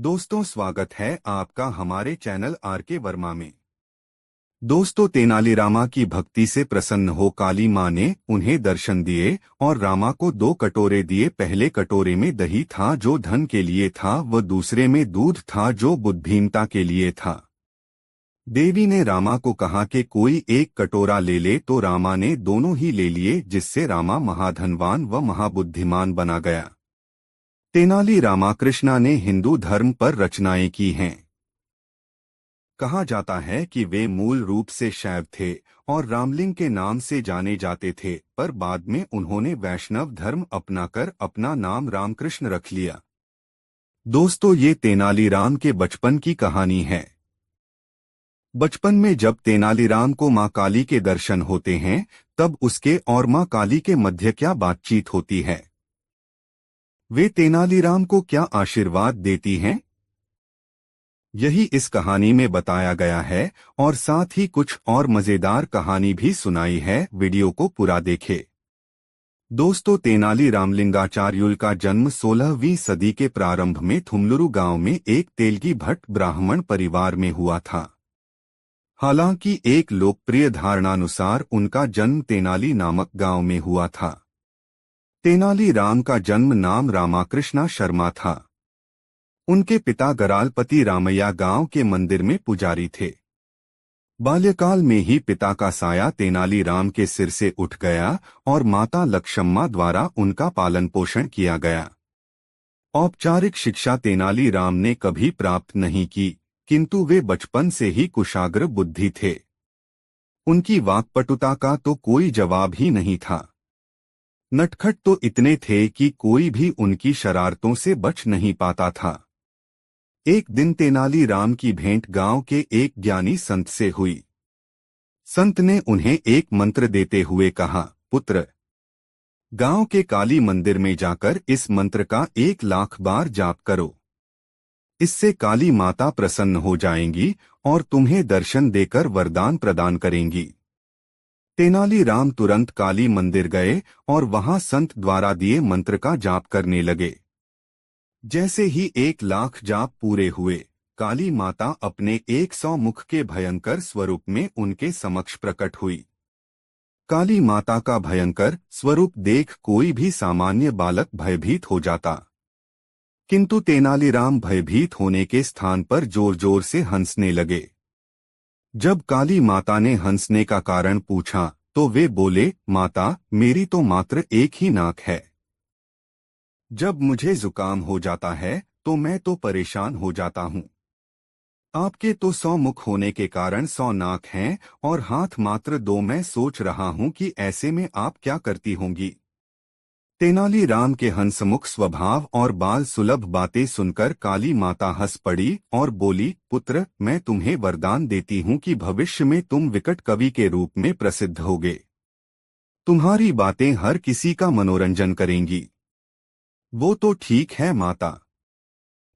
दोस्तों, स्वागत है आपका हमारे चैनल आर के वर्मा में। दोस्तों, तेनालीरामा की भक्ति से प्रसन्न हो काली माँ ने उन्हें दर्शन दिए और रामा को 2 कटोरे दिए। पहले कटोरे में दही था जो धन के लिए था, व दूसरे में दूध था जो बुद्धिमता के लिए था। देवी ने रामा को कहा कि कोई एक कटोरा ले ले, तो रामा ने दोनों ही ले लिए, जिससे रामा महाधनवान व महाबुद्धिमान बना गया। तेनाली रामाकृष्णा ने हिंदू धर्म पर रचनाएं की हैं। कहा जाता है कि वे मूल रूप से शैव थे और रामलिंग के नाम से जाने जाते थे, पर बाद में उन्होंने वैष्णव धर्म अपनाकर अपना नाम रामकृष्ण रख लिया। दोस्तों, ये तेनालीराम के बचपन की कहानी है। बचपन में जब तेनालीराम को माँ काली के दर्शन होते हैं, तब उसके और माँ काली के मध्य क्या बातचीत होती है? वे तेनालीराम को क्या आशीर्वाद देती हैं? यही इस कहानी में बताया गया है, और साथ ही कुछ और मजेदार कहानी भी सुनाई है। वीडियो को पूरा देखें। दोस्तों, तेनाली रामलिंगाचार्युल का जन्म 16वीं सदी के प्रारंभ में थुमलुरु गांव में एक तेलगी भट्ट ब्राह्मण परिवार में हुआ था। हालांकि एक लोकप्रिय धारणानुसार उनका जन्म तेनाली नामक गांव में हुआ था। तेनाली राम का जन्म नाम रामाकृष्णा शर्मा था। उनके पिता गरालपति रामैया गांव के मंदिर में पुजारी थे। बाल्यकाल में ही पिता का साया तेनाली राम के सिर से उठ गया और माता लक्ष्मम्मा द्वारा उनका पालन पोषण किया गया। औपचारिक शिक्षा तेनाली राम ने कभी प्राप्त नहीं की, किंतु वे बचपन से ही कुशाग्र बुद्धि थे। उनकी वाक्पटुता का तो कोई जवाब ही नहीं था। नटखट तो इतने थे कि कोई भी उनकी शरारतों से बच नहीं पाता था। एक दिन तेनाली राम की भेंट गांव के एक ज्ञानी संत से हुई। संत ने उन्हें एक मंत्र देते हुए कहा, पुत्र, गांव के काली मंदिर में जाकर इस मंत्र का 1,00,000 बार जाप करो। इससे काली माता प्रसन्न हो जाएंगी और तुम्हें दर्शन देकर वरदान प्रदान करेंगी। तेनाली राम तुरंत काली मंदिर गए और वहां संत द्वारा दिए मंत्र का जाप करने लगे। जैसे ही 1,00,000 जाप पूरे हुए, काली माता अपने 100 मुख के भयंकर स्वरूप में उनके समक्ष प्रकट हुई। काली माता का भयंकर स्वरूप देख कोई भी सामान्य बालक भयभीत हो जाता, किंतु तेनालीराम भयभीत होने के स्थान पर जोर जोर से हंसने लगे। जब काली माता ने हंसने का कारण पूछा, तो वे बोले, माता, मेरी तो मात्र एक ही नाक है। जब मुझे जुकाम हो जाता है तो मैं तो परेशान हो जाता हूँ। आपके तो 100 मुख होने के कारण 100 नाक हैं और हाथ मात्र 2। मैं सोच रहा हूँ कि ऐसे में आप क्या करती होंगी। तेनाली राम के हंसमुख स्वभाव और बाल सुलभ बातें सुनकर काली माता हंस पड़ी और बोली, पुत्र, मैं तुम्हें वरदान देती हूँ कि भविष्य में तुम विकट कवि के रूप में प्रसिद्ध होगे। तुम्हारी बातें हर किसी का मनोरंजन करेंगी। वो तो ठीक है माता,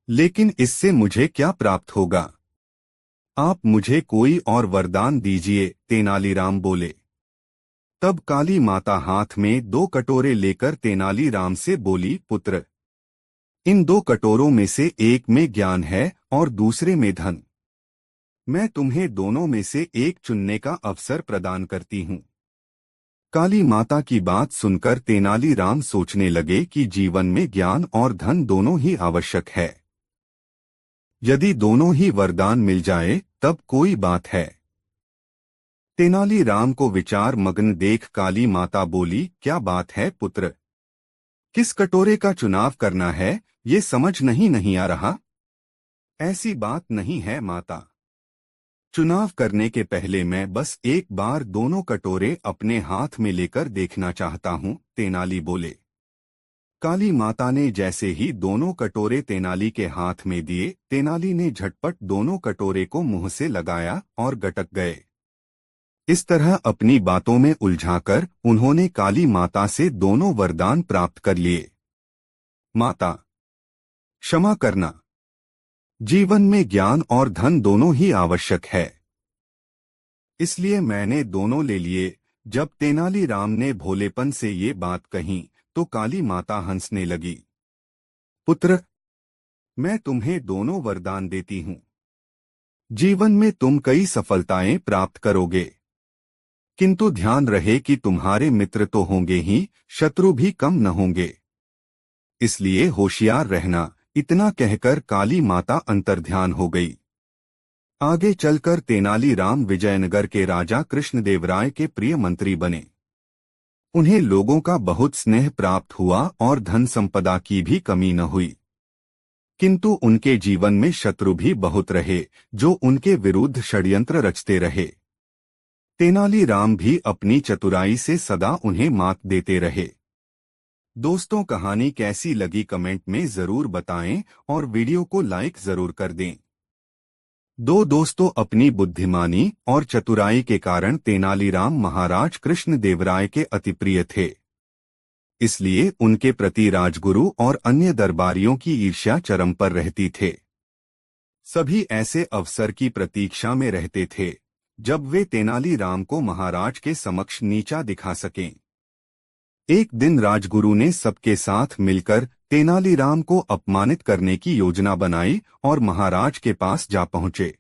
लेकिन इससे मुझे क्या प्राप्त होगा? आप मुझे कोई और वरदान दीजिए, तेनालीराम बोले। तब काली माता हाथ में 2 कटोरे लेकर तेनालीराम से बोली, पुत्र, इन 2 कटोरों में से एक में ज्ञान है और दूसरे में धन। मैं तुम्हें दोनों में से एक चुनने का अवसर प्रदान करती हूँ। काली माता की बात सुनकर तेनालीराम सोचने लगे कि जीवन में ज्ञान और धन दोनों ही आवश्यक है। यदि दोनों ही वरदान मिल जाए तब कोई बात है। तेनालीराम को विचार मग्न देख काली माता बोली, क्या बात है पुत्र? किस कटोरे का चुनाव करना है, ये समझ नहीं आ रहा। ऐसी बात नहीं है माता। चुनाव करने के पहले मैं बस एक बार दोनों कटोरे अपने हाथ में लेकर देखना चाहता हूँ, तेनाली बोले। काली माता ने जैसे ही दोनों कटोरे तेनाली के हाथ में दिए, तेनाली ने झटपट दोनों कटोरे को मुंह से लगाया और गटक गए। इस तरह अपनी बातों में उलझाकर उन्होंने काली माता से दोनों वरदान प्राप्त कर लिए। माता, क्षमा करना। जीवन में ज्ञान और धन दोनों ही आवश्यक है, इसलिए मैंने दोनों ले लिए। जब तेनालीराम ने भोलेपन से ये बात कही तो काली माता हंसने लगी। पुत्र, मैं तुम्हें दोनों वरदान देती हूँ। जीवन में तुम कई सफलताएं प्राप्त करोगे, किंतु ध्यान रहे कि तुम्हारे मित्र तो होंगे ही, शत्रु भी कम न होंगे। इसलिए होशियार रहना। इतना कहकर काली माता अंतर्ध्यान हो गई। आगे चलकर तेनालीराम विजयनगर के राजा कृष्णदेवराय के प्रिय मंत्री बने। उन्हें लोगों का बहुत स्नेह प्राप्त हुआ और धन संपदा की भी कमी न हुई। किंतु उनके जीवन में शत्रु भी बहुत रहे, जो उनके विरुद्ध षड्यंत्र रचते रहे। तेनालीराम भी अपनी चतुराई से सदा उन्हें मात देते रहे। दोस्तों, कहानी कैसी लगी कमेंट में जरूर बताएं और वीडियो को लाइक जरूर कर दें। दो दोस्तों अपनी बुद्धिमानी और चतुराई के कारण तेनालीराम महाराज कृष्णदेवराय के अति प्रिय थे। इसलिए उनके प्रति राजगुरु और अन्य दरबारियों की ईर्ष्या चरम पर रहती थे। सभी ऐसे अवसर की प्रतीक्षा में रहते थे जब वे तेनालीराम को महाराज के समक्ष नीचा दिखा सकें। एक दिन राजगुरु ने सबके साथ मिलकर तेनालीराम को अपमानित करने की योजना बनाई और महाराज के पास जा पहुंचे।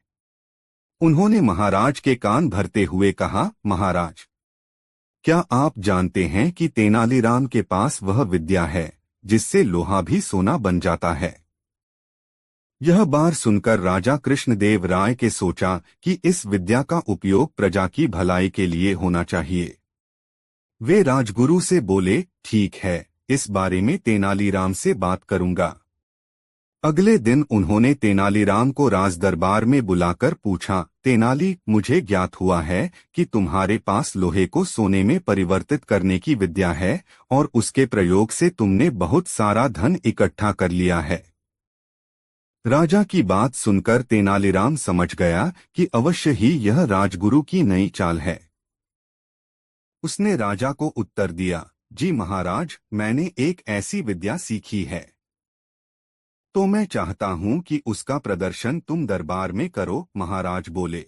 उन्होंने महाराज के कान भरते हुए कहा, महाराज, क्या आप जानते हैं कि तेनालीराम के पास वह विद्या है जिससे लोहा भी सोना बन जाता है। यह बात सुनकर राजा कृष्णदेव राय के सोचा कि इस विद्या का उपयोग प्रजा की भलाई के लिए होना चाहिए। वे राजगुरु से बोले, ठीक है, इस बारे में तेनालीराम से बात करूंगा। अगले दिन उन्होंने तेनालीराम को राज दरबार में बुलाकर पूछा, तेनाली, मुझे ज्ञात हुआ है कि तुम्हारे पास लोहे को सोने में परिवर्तित करने की विद्या है और उसके प्रयोग से तुमने बहुत सारा धन इकट्ठा कर लिया है। राजा की बात सुनकर तेनालीराम समझ गया कि अवश्य ही यह राजगुरु की नई चाल है। उसने राजा को उत्तर दिया, जी महाराज, मैंने एक ऐसी विद्या सीखी है, तो मैं चाहता हूं कि उसका प्रदर्शन तुम दरबार में करो। महाराज बोले,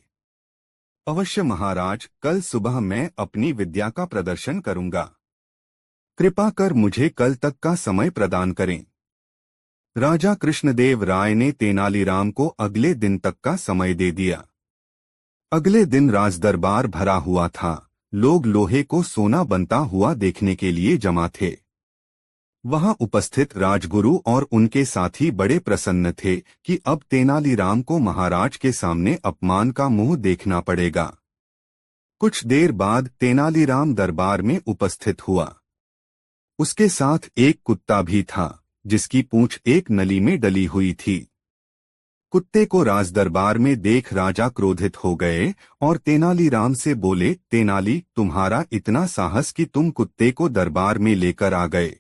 अवश्य महाराज, कल सुबह मैं अपनी विद्या का प्रदर्शन करूंगा। कृपा कर मुझे कल तक का समय प्रदान करें। राजा कृष्णदेव राय ने तेनालीराम को अगले दिन तक का समय दे दिया। अगले दिन राजदरबार भरा हुआ था। लोग लोहे को सोना बनता हुआ देखने के लिए जमा थे। वहां उपस्थित राजगुरु और उनके साथी बड़े प्रसन्न थे कि अब तेनालीराम को महाराज के सामने अपमान का मुंह देखना पड़ेगा। कुछ देर बाद तेनालीराम दरबार में उपस्थित हुआ। उसके साथ एक कुत्ता भी था, जिसकी पूंछ एक नली में डली हुई थी। कुत्ते को राजदरबार में देख राजा क्रोधित हो गए और तेनालीराम से बोले, तेनाली, तुम्हारा इतना साहस कि तुम कुत्ते को दरबार में लेकर आ गए।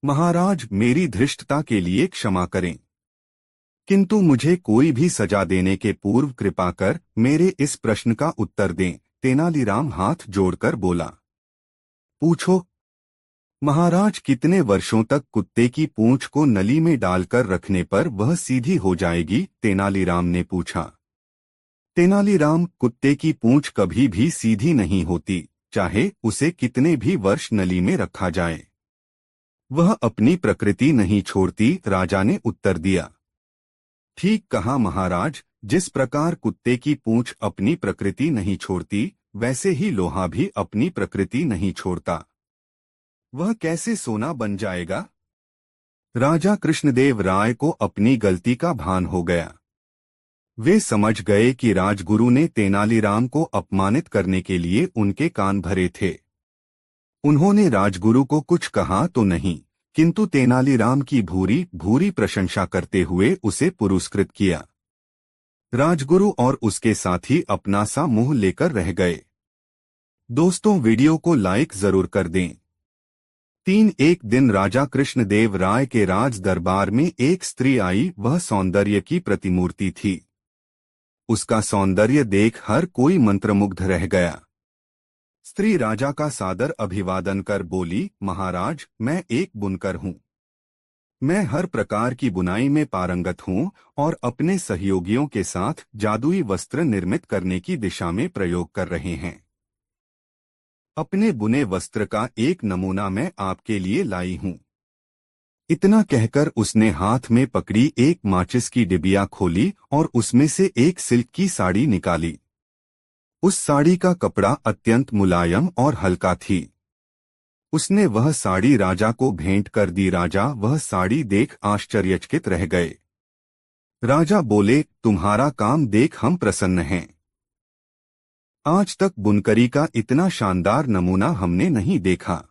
महाराज, मेरी धृष्टता के लिए क्षमा करें, किंतु मुझे कोई भी सजा देने के पूर्व कृपा कर मेरे इस प्रश्न का उत्तर दें। तेनालीराम हाथ जोड़कर बोला, पूछो। महाराज, कितने वर्षों तक कुत्ते की पूंछ को नली में डालकर रखने पर वह सीधी हो जाएगी? तेनालीराम ने पूछा। तेनालीराम, कुत्ते की पूंछ कभी भी सीधी नहीं होती, चाहे उसे कितने भी वर्ष नली में रखा जाए। वह अपनी प्रकृति नहीं छोड़ती, राजा ने उत्तर दिया। ठीक कहा महाराज, जिस प्रकार कुत्ते की पूंछ अपनी प्रकृति नहीं छोड़ती, वैसे ही लोहा भी अपनी प्रकृति नहीं छोड़ता। वह कैसे सोना बन जाएगा? राजा कृष्णदेव राय को अपनी गलती का भान हो गया। वे समझ गए कि राजगुरु ने तेनालीराम को अपमानित करने के लिए उनके कान भरे थे। उन्होंने राजगुरु को कुछ कहा तो नहीं, किंतु तेनालीराम की भूरी भूरी प्रशंसा करते हुए उसे पुरस्कृत किया। राजगुरु और उसके साथी अपना सा मुंह लेकर रह गए। दोस्तों, वीडियो को लाइक जरूर कर दें। एक दिन राजा कृष्णदेव राय के राज दरबार में एक स्त्री आई। वह सौंदर्य की प्रतिमूर्ति थी। उसका सौंदर्य देख हर कोई मंत्रमुग्ध रह गया। स्त्री राजा का सादर अभिवादन कर बोली, महाराज, मैं एक बुनकर हूँ। मैं हर प्रकार की बुनाई में पारंगत हूँ और अपने सहयोगियों के साथ जादुई वस्त्र निर्मित करने की दिशा में प्रयोग कर रहे हैं। अपने बुने वस्त्र का एक नमूना मैं आपके लिए लाई हूँ। इतना कहकर उसने हाथ में पकड़ी एक माचिस की डिबिया खोली और उसमें से एक सिल्क की साड़ी निकाली। उस साड़ी का कपड़ा अत्यंत मुलायम और हल्का थी। उसने वह साड़ी राजा को भेंट कर दी। राजा वह साड़ी देख आश्चर्यचकित रह गए। राजा बोले, तुम्हारा काम देख हम प्रसन्न हैं। आज तक बुनकरी का इतना शानदार नमूना हमने नहीं देखा।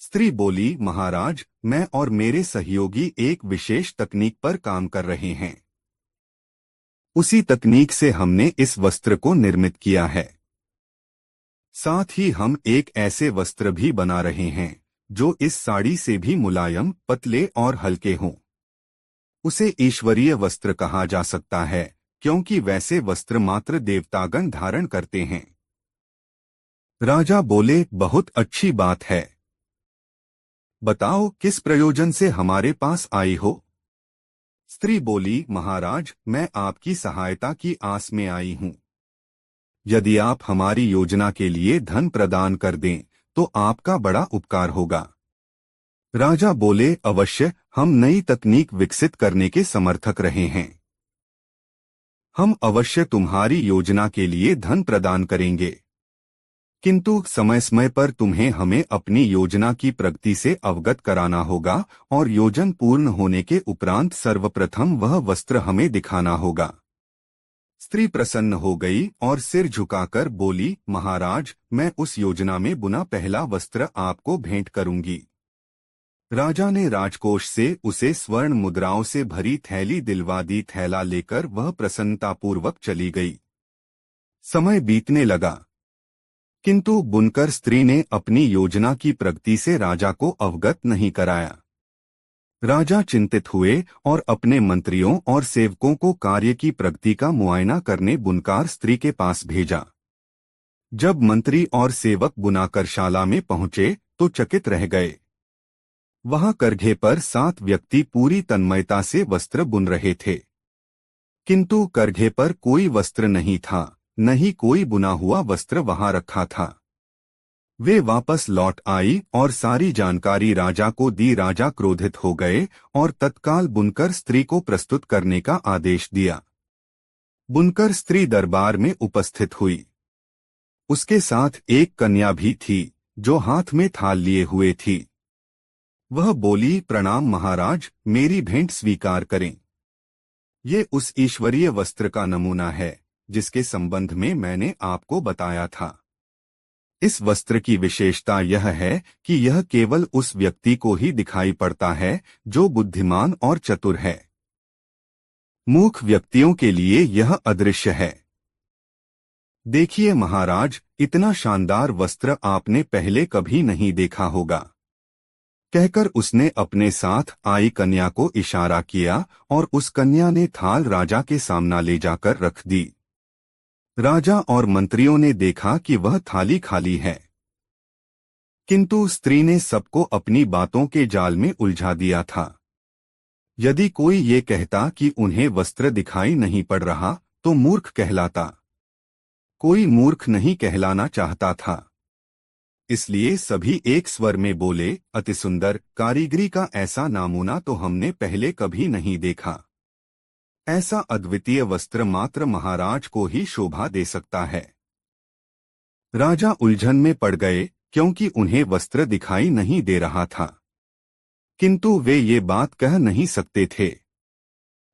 स्त्री बोली, महाराज, मैं और मेरे सहयोगी एक विशेष तकनीक पर काम कर रहे हैं। उसी तकनीक से हमने इस वस्त्र को निर्मित किया है। साथ ही हम एक ऐसे वस्त्र भी बना रहे हैं जो इस साड़ी से भी मुलायम, पतले और हल्के हों। उसे ईश्वरीय वस्त्र कहा जा सकता है क्योंकि वैसे वस्त्र मात्र देवतागण धारण करते हैं। राजा बोले, बहुत अच्छी बात है। बताओ किस प्रयोजन से हमारे पास आई हो? स्त्री बोली, महाराज, मैं आपकी सहायता की आस में आई हूं। यदि आप हमारी योजना के लिए धन प्रदान कर दें तो आपका बड़ा उपकार होगा। राजा बोले, अवश्य, हम नई तकनीक विकसित करने के समर्थक रहे हैं। हम अवश्य तुम्हारी योजना के लिए धन प्रदान करेंगे, किंतु समय समय पर तुम्हें हमें अपनी योजना की प्रगति से अवगत कराना होगा और योजना पूर्ण होने के उपरांत सर्वप्रथम वह वस्त्र हमें दिखाना होगा। स्त्री प्रसन्न हो गई और सिर झुकाकर बोली, महाराज, मैं उस योजना में बुना पहला वस्त्र आपको भेंट करूंगी। राजा ने राजकोष से उसे स्वर्ण मुद्राओं से भरी थैली दिलवा दी। थैला लेकर वह प्रसन्नतापूर्वक चली गई। समय बीतने लगा, किंतु बुनकर स्त्री ने अपनी योजना की प्रगति से राजा को अवगत नहीं कराया। राजा चिंतित हुए और अपने मंत्रियों और सेवकों को कार्य की प्रगति का मुआयना करने बुनकर स्त्री के पास भेजा। जब मंत्री और सेवक बुनाकरशाला में पहुंचे तो चकित रह गए। वहां करघे पर 7 व्यक्ति पूरी तन्मयता से वस्त्र बुन रहे थे, किंतु करघे पर कोई वस्त्र नहीं था, न ही कोई बुना हुआ वस्त्र वहां रखा था। वे वापस लौट आई और सारी जानकारी राजा को दी। राजा क्रोधित हो गए और तत्काल बुनकर स्त्री को प्रस्तुत करने का आदेश दिया। बुनकर स्त्री दरबार में उपस्थित हुई। उसके साथ एक कन्या भी थी जो हाथ में थाल लिए हुए थी। वह बोली, प्रणाम महाराज, मेरी भेंट स्वीकार करें। ये उस ईश्वरीय वस्त्र का नमूना है जिसके संबंध में मैंने आपको बताया था। इस वस्त्र की विशेषता यह है कि यह केवल उस व्यक्ति को ही दिखाई पड़ता है जो बुद्धिमान और चतुर है। मूर्ख व्यक्तियों के लिए यह अदृश्य है। देखिए महाराज, इतना शानदार वस्त्र आपने पहले कभी नहीं देखा होगा। कहकर उसने अपने साथ आई कन्या को इशारा किया और उस कन्या ने थाल राजा के सामने ले जाकर रख दी। राजा और मंत्रियों ने देखा कि वह थाली खाली है, किंतु स्त्री ने सबको अपनी बातों के जाल में उलझा दिया था। यदि कोई ये कहता कि उन्हें वस्त्र दिखाई नहीं पड़ रहा तो मूर्ख कहलाता। कोई मूर्ख नहीं कहलाना चाहता था, इसलिए सभी एक स्वर में बोले, अति सुंदर कारीगरी का ऐसा नमूना तो हमने पहले कभी नहीं देखा। ऐसा अद्वितीय वस्त्र मात्र महाराज को ही शोभा दे सकता है। राजा उलझन में पड़ गए क्योंकि उन्हें वस्त्र दिखाई नहीं दे रहा था, किंतु वे ये बात कह नहीं सकते थे।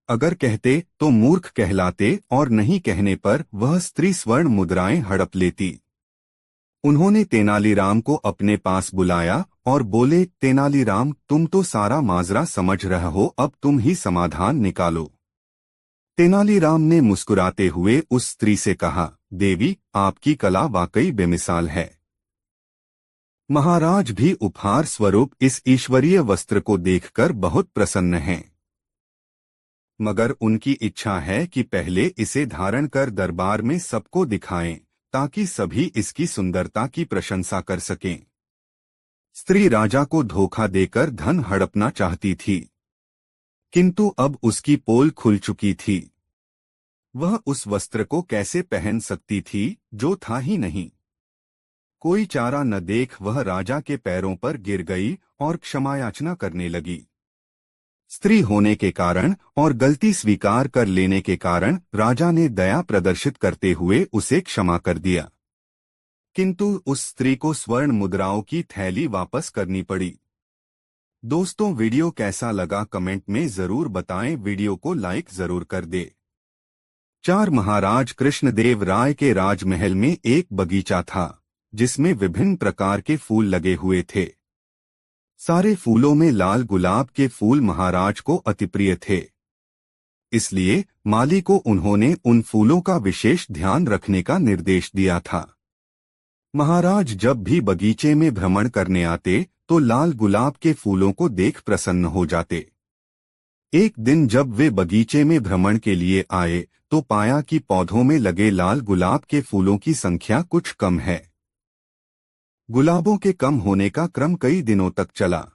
अगर कहते तो मूर्ख कहलाते और नहीं कहने पर वह स्त्री स्वर्ण मुद्राएं हड़प लेती। उन्होंने तेनालीराम को अपने पास बुलाया और बोले, तेनालीराम, तुम तो सारा माजरा समझ रहे हो, अब तुम ही समाधान निकालो। तेनालीराम ने मुस्कुराते हुए उस स्त्री से कहा, देवी, आपकी कला वाकई बेमिसाल है। महाराज भी उपहार स्वरूप इस ईश्वरीय वस्त्र को देखकर बहुत प्रसन्न हैं, मगर उनकी इच्छा है कि पहले इसे धारण कर दरबार में सबको दिखाएं ताकि सभी इसकी सुंदरता की प्रशंसा कर सकें। स्त्री राजा को धोखा देकर धन हड़पना चाहती थी, किंतु अब उसकी पोल खुल चुकी थी। वह उस वस्त्र को कैसे पहन सकती थी जो था ही नहीं। कोई चारा न देख वह राजा के पैरों पर गिर गई और क्षमायाचना करने लगी। स्त्री होने के कारण और गलती स्वीकार कर लेने के कारण राजा ने दया प्रदर्शित करते हुए उसे क्षमा कर दिया, किंतु उस स्त्री को स्वर्ण मुद्राओं की थैली वापस करनी पड़ी। दोस्तों, वीडियो कैसा लगा कमेंट में जरूर बताएं। वीडियो को लाइक जरूर कर दे। 4 महाराज कृष्णदेव राय के राजमहल में एक बगीचा था जिसमें विभिन्न प्रकार के फूल लगे हुए थे। सारे फूलों में लाल गुलाब के फूल महाराज को अति प्रिय थे, इसलिए माली को उन्होंने उन फूलों का विशेष ध्यान रखने का निर्देश दिया था। महाराज जब भी बगीचे में भ्रमण करने आते तो लाल गुलाब के फूलों को देख प्रसन्न हो जाते। एक दिन जब वे बगीचे में भ्रमण के लिए आए तो पाया कि पौधों में लगे लाल गुलाब के फूलों की संख्या कुछ कम है। गुलाबों के कम होने का क्रम कई दिनों तक चला।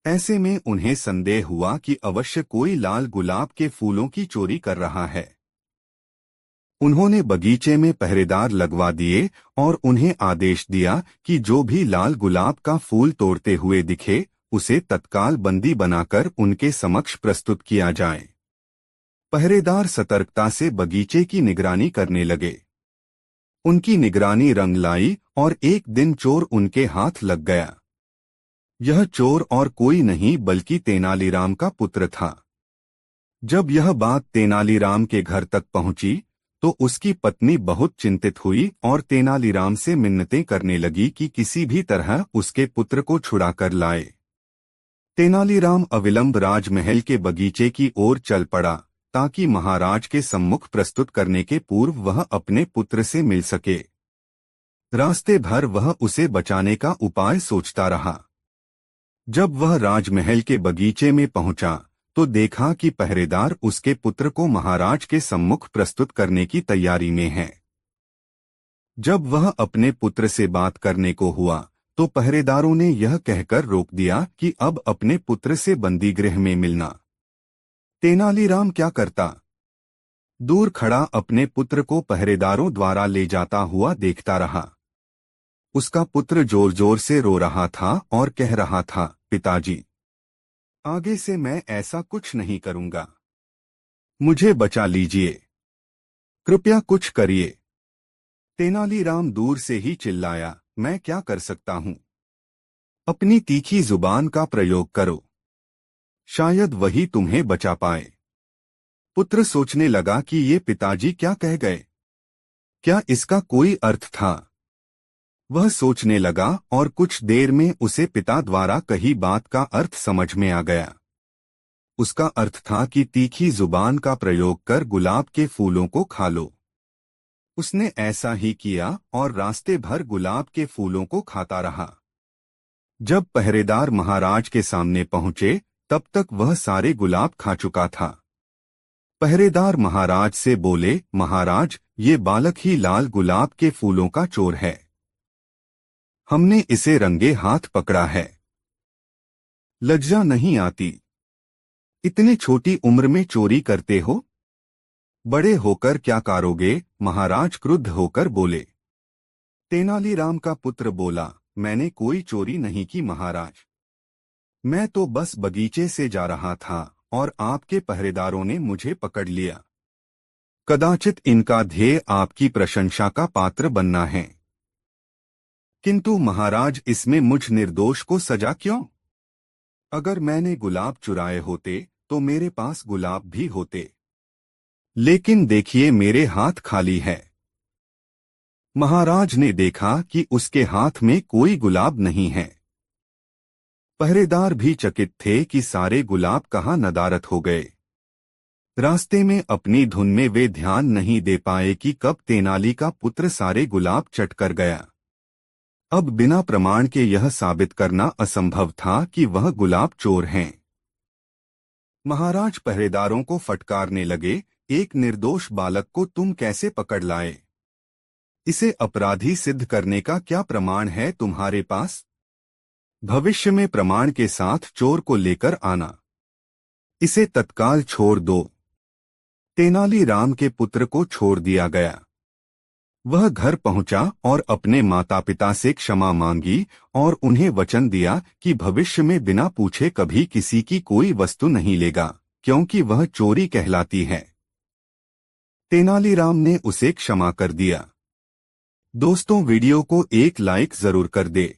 ऐसे में उन्हें संदेह हुआ कि अवश्य कोई लाल गुलाब के फूलों की चोरी कर रहा है। उन्होंने बगीचे में पहरेदार लगवा दिए और उन्हें आदेश दिया कि जो भी लाल गुलाब का फूल तोड़ते हुए दिखे उसे तत्काल बंदी बनाकर उनके समक्ष प्रस्तुत किया जाए। पहरेदार सतर्कता से बगीचे की निगरानी करने लगे। उनकी निगरानी रंग लाई और एक दिन चोर उनके हाथ लग गया। यह चोर और कोई नहीं बल्कि तेनालीराम का पुत्र था। जब यह बात तेनालीराम के घर तक पहुंची तो उसकी पत्नी बहुत चिंतित हुई और तेनालीराम से मिन्नतें करने लगी कि किसी भी तरह उसके पुत्र को छुड़ाकर लाए। तेनालीराम अविलंब राजमहल के बगीचे की ओर चल पड़ा ताकि महाराज के सम्मुख प्रस्तुत करने के पूर्व वह अपने पुत्र से मिल सके। रास्ते भर वह उसे बचाने का उपाय सोचता रहा। जब वह राजमहल के बगीचे में पहुंचा तो देखा कि पहरेदार उसके पुत्र को महाराज के सम्मुख प्रस्तुत करने की तैयारी में है। जब वह अपने पुत्र से बात करने को हुआ तो पहरेदारों ने यह कहकर रोक दिया कि अब अपने पुत्र से बंदी गृह में मिलना। तेनालीराम क्या करता? दूर खड़ा अपने पुत्र को पहरेदारों द्वारा ले जाता हुआ देखता रहा। उसका पुत्र जोर जोर से रो रहा था और कह रहा था, पिताजी, आगे से मैं ऐसा कुछ नहीं करूंगा। मुझे बचा लीजिए, कृपया कुछ करिए। तेनालीराम दूर से ही चिल्लाया, मैं क्या कर सकता हूं? अपनी तीखी जुबान का प्रयोग करो, शायद वही तुम्हें बचा पाए। पुत्र सोचने लगा कि ये पिताजी क्या कह गए, क्या इसका कोई अर्थ था? वह सोचने लगा और कुछ देर में उसे पिता द्वारा कही बात का अर्थ समझ में आ गया। उसका अर्थ था कि तीखी जुबान का प्रयोग कर गुलाब के फूलों को खा लो। उसने ऐसा ही किया और रास्ते भर गुलाब के फूलों को खाता रहा। जब पहरेदार महाराज के सामने पहुंचे तब तक वह सारे गुलाब खा चुका था। पहरेदार महाराज से बोले, महाराज, ये बालक ही लाल गुलाब के फूलों का चोर है। हमने इसे रंगे हाथ पकड़ा है। लज्जा नहीं आती? इतनी छोटी उम्र में चोरी करते हो? बड़े होकर क्या करोगे? महाराज क्रुद्ध होकर बोले। तेनालीराम का पुत्र बोला, मैंने कोई चोरी नहीं की महाराज। मैं तो बस बगीचे से जा रहा था और आपके पहरेदारों ने मुझे पकड़ लिया। कदाचित इनका ध्येय आपकी प्रशंसा का पात्र बनना है, किंतु महाराज इसमें मुझ निर्दोष को सजा क्यों? अगर मैंने गुलाब चुराए होते तो मेरे पास गुलाब भी होते, लेकिन देखिए मेरे हाथ खाली है। महाराज ने देखा कि उसके हाथ में कोई गुलाब नहीं है। पहरेदार भी चकित थे कि सारे गुलाब कहाँ नदारद हो गए। रास्ते में अपनी धुन में वे ध्यान नहीं दे पाए कि कब तेनाली का पुत्र सारे गुलाब चट कर गया। अब बिना प्रमाण के यह साबित करना असंभव था कि वह गुलाब चोर हैं। महाराज पहरेदारों को फटकारने लगे, एक निर्दोष बालक को तुम कैसे पकड़ लाए? इसे अपराधी सिद्ध करने का क्या प्रमाण है तुम्हारे पास? भविष्य में प्रमाण के साथ चोर को लेकर आना। इसे तत्काल छोड़ दो। तेनालीराम के पुत्र को छोड़ दिया गया। वह घर पहुंचा और अपने माता पिता से क्षमा मांगी और उन्हें वचन दिया कि भविष्य में बिना पूछे कभी किसी की कोई वस्तु नहीं लेगा, क्योंकि वह चोरी कहलाती है। तेनालीराम ने उसे क्षमा कर दिया। दोस्तों, वीडियो को एक लाइक जरूर कर दे।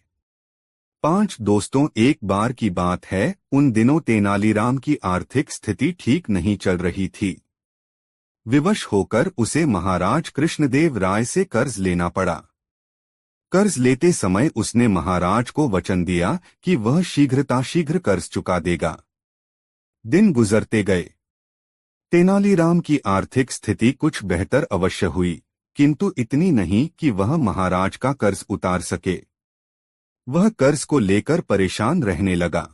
5 दोस्तों, एक बार की बात है, उन दिनों तेनालीराम की आर्थिक स्थिति ठीक नहीं चल रही थी। विवश होकर उसे महाराज कृष्णदेव राय से कर्ज लेना पड़ा। कर्ज लेते समय उसने महाराज को वचन दिया कि वह शीघ्र कर्ज चुका देगा। दिन गुजरते गए। तेनालीराम की आर्थिक स्थिति कुछ बेहतर अवश्य हुई, किंतु इतनी नहीं कि वह महाराज का कर्ज उतार सके। वह कर्ज को लेकर परेशान रहने लगा।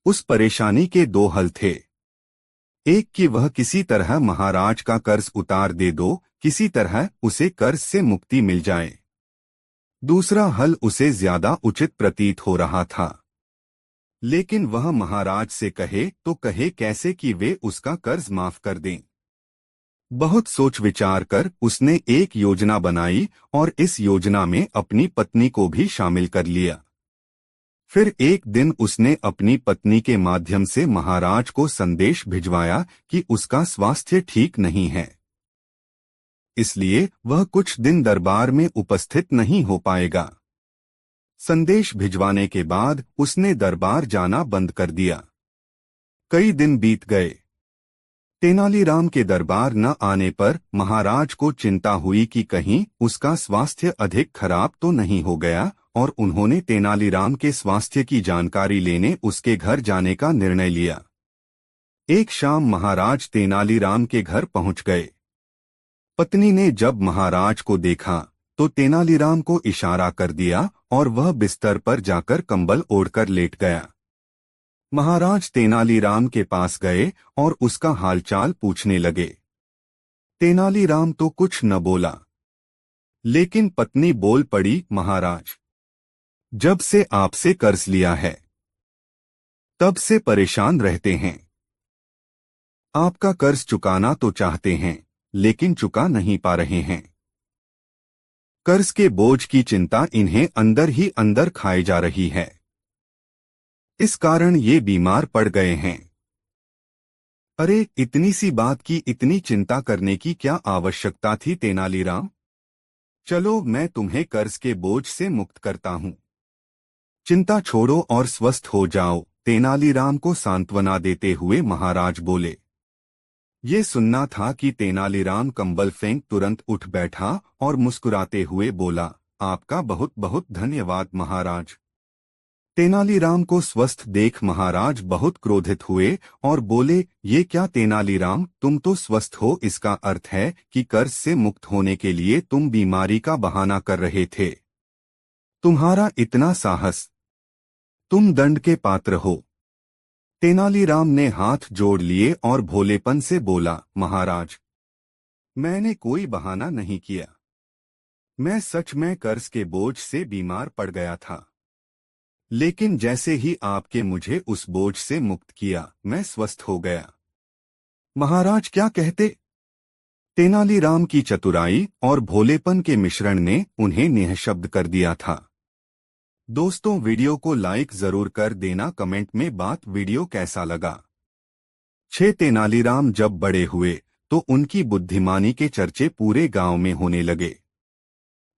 उस परेशानी के 2 हल थे। एक कि वह किसी तरह महाराज का कर्ज उतार दे दो, किसी तरह उसे कर्ज से मुक्ति मिल जाए। दूसरा हल उसे ज्यादा उचित प्रतीत हो रहा था। लेकिन वह महाराज से कहे तो कहे कैसे कि वे उसका कर्ज माफ कर दें। बहुत सोच विचार कर उसने एक योजना बनाई और इस योजना में अपनी पत्नी को भी शामिल कर लिया। फिर एक दिन उसने अपनी पत्नी के माध्यम से महाराज को संदेश भिजवाया कि उसका स्वास्थ्य ठीक नहीं है, इसलिए वह कुछ दिन दरबार में उपस्थित नहीं हो पाएगा। संदेश भिजवाने के बाद उसने दरबार जाना बंद कर दिया। कई दिन बीत गए। तेनालीराम के दरबार न आने पर महाराज को चिंता हुई कि कहीं उसका स्वास्थ्य अधिक खराब तो नहीं हो गया, और उन्होंने तेनालीराम के स्वास्थ्य की जानकारी लेने उसके घर जाने का निर्णय लिया। एक शाम महाराज तेनालीराम के घर पहुंच गए। पत्नी ने जब महाराज को देखा तो तेनालीराम को इशारा कर दिया और वह बिस्तर पर जाकर कंबल ओढ़कर लेट गया। महाराज तेनालीराम के पास गए और उसका हालचाल पूछने लगे। तेनालीराम तो कुछ न बोला, लेकिन पत्नी बोल पड़ी, महाराज, जब से आपसे कर्ज लिया है तब से परेशान रहते हैं। आपका कर्ज चुकाना तो चाहते हैं, लेकिन चुका नहीं पा रहे हैं। कर्ज के बोझ की चिंता इन्हें अंदर ही अंदर खाए जा रही है। इस कारण ये बीमार पड़ गए हैं। अरे, इतनी सी बात की इतनी चिंता करने की क्या आवश्यकता थी तेनालीराम? चलो, मैं तुम्हें कर्ज के बोझ से मुक्त करता हूँ। चिंता छोड़ो और स्वस्थ हो जाओ, तेनालीराम को सांत्वना देते हुए महाराज बोले। ये सुनना था कि तेनालीराम कंबल फेंक तुरंत उठ बैठा और मुस्कुराते हुए बोला, आपका बहुत बहुत धन्यवाद महाराज। तेनालीराम को स्वस्थ देख महाराज बहुत क्रोधित हुए और बोले, ये क्या तेनालीराम, तुम तो स्वस्थ हो, इसका अर्थ है कि कर्ज से मुक्त होने के लिए तुम बीमारी का बहाना कर रहे थे। तुम्हारा इतना साहस, तुम दंड के पात्र हो। तेनालीराम ने हाथ जोड़ लिए और भोलेपन से बोला, महाराज, मैंने कोई बहाना नहीं किया। मैं सच में कर्ज के बोझ से बीमार पड़ गया था, लेकिन जैसे ही आपके मुझे उस बोझ से मुक्त किया, मैं स्वस्थ हो गया। महाराज क्या कहते? तेनालीराम की चतुराई और भोलेपन के मिश्रण ने उन्हें निःशब्द कर दिया था। दोस्तों, वीडियो को लाइक जरूर कर देना, कमेंट में बात वीडियो कैसा लगा। 6 तेनालीराम जब बड़े हुए तो उनकी बुद्धिमानी के चर्चे पूरे गांव में होने लगे।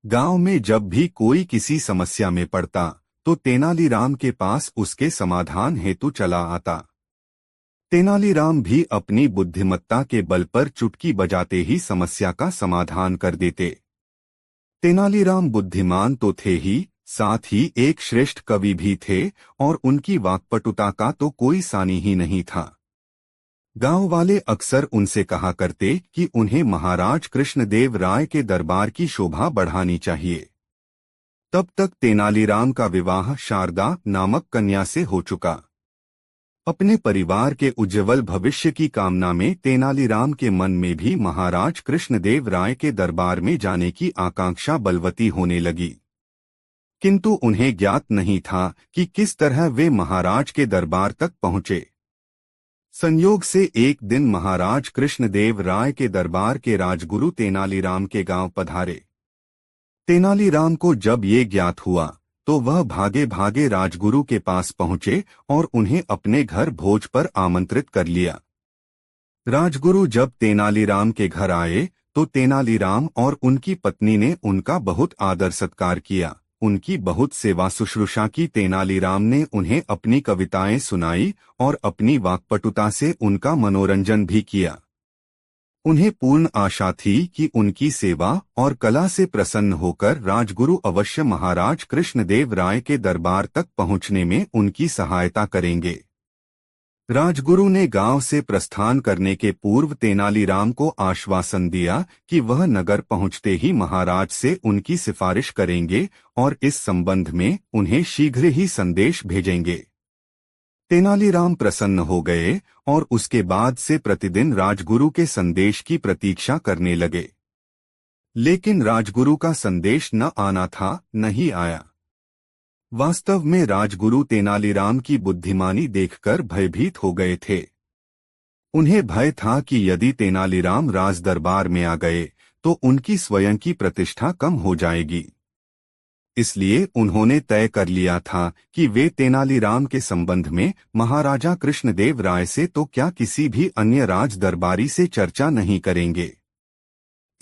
गांव में जब भी कोई किसी समस्या में पड़ता तो तेनालीराम के पास उसके समाधान हेतु चला आता। तेनालीराम भी अपनी बुद्धिमत्ता के बल पर चुटकी बजाते ही समस्या का समाधान कर देते। तेनालीराम बुद्धिमान तो थे ही, साथ ही एक श्रेष्ठ कवि भी थे और उनकी वाक्पटुता का तो कोई सानी ही नहीं था। गांव वाले अक्सर उनसे कहा करते कि उन्हें महाराज कृष्णदेव राय के दरबार की शोभा बढ़ानी चाहिए। तब तक तेनालीराम का विवाह शारदा नामक कन्या से हो चुका। अपने परिवार के उज्ज्वल भविष्य की कामना में तेनालीराम के मन में भी महाराज कृष्णदेव राय के दरबार में जाने की आकांक्षा बलवती होने लगी। किंतु उन्हें ज्ञात नहीं था कि किस तरह वे महाराज के दरबार तक पहुँचे। संयोग से एक दिन महाराज कृष्णदेव राय के दरबार के राजगुरु तेनालीराम के गांव पधारे। तेनालीराम को जब ये ज्ञात हुआ तो वह भागे भागे राजगुरु के पास पहुंचे और उन्हें अपने घर भोज पर आमंत्रित कर लिया। राजगुरु जब तेनालीराम के घर आए तो तेनालीराम और उनकी पत्नी ने उनका बहुत आदर सत्कार किया, उनकी बहुत सेवा शुश्रूषा की। तेनालीराम ने उन्हें अपनी कविताएं सुनाई और अपनी वाक्पटुता से उनका मनोरंजन भी किया। उन्हें पूर्ण आशा थी कि उनकी सेवा और कला से प्रसन्न होकर राजगुरु अवश्य महाराज कृष्णदेव राय के दरबार तक पहुंचने में उनकी सहायता करेंगे। राजगुरु ने गांव से प्रस्थान करने के पूर्व तेनालीराम को आश्वासन दिया कि वह नगर पहुंचते ही महाराज से उनकी सिफारिश करेंगे और इस संबंध में उन्हें शीघ्र ही संदेश भेजेंगे। तेनालीराम प्रसन्न हो गए और उसके बाद से प्रतिदिन राजगुरु के संदेश की प्रतीक्षा करने लगे। लेकिन राजगुरु का संदेश न आना था, नहीं आया। वास्तव में राजगुरु तेनालीराम की बुद्धिमानी देखकर भयभीत हो गए थे। उन्हें भय था कि यदि तेनालीराम राज दरबार में आ गए तो उनकी स्वयं की प्रतिष्ठा कम हो जाएगी। इसलिए उन्होंने तय कर लिया था कि वे तेनालीराम के संबंध में महाराजा कृष्णदेव राय से तो क्या किसी भी अन्य राज दरबारी से चर्चा नहीं करेंगे।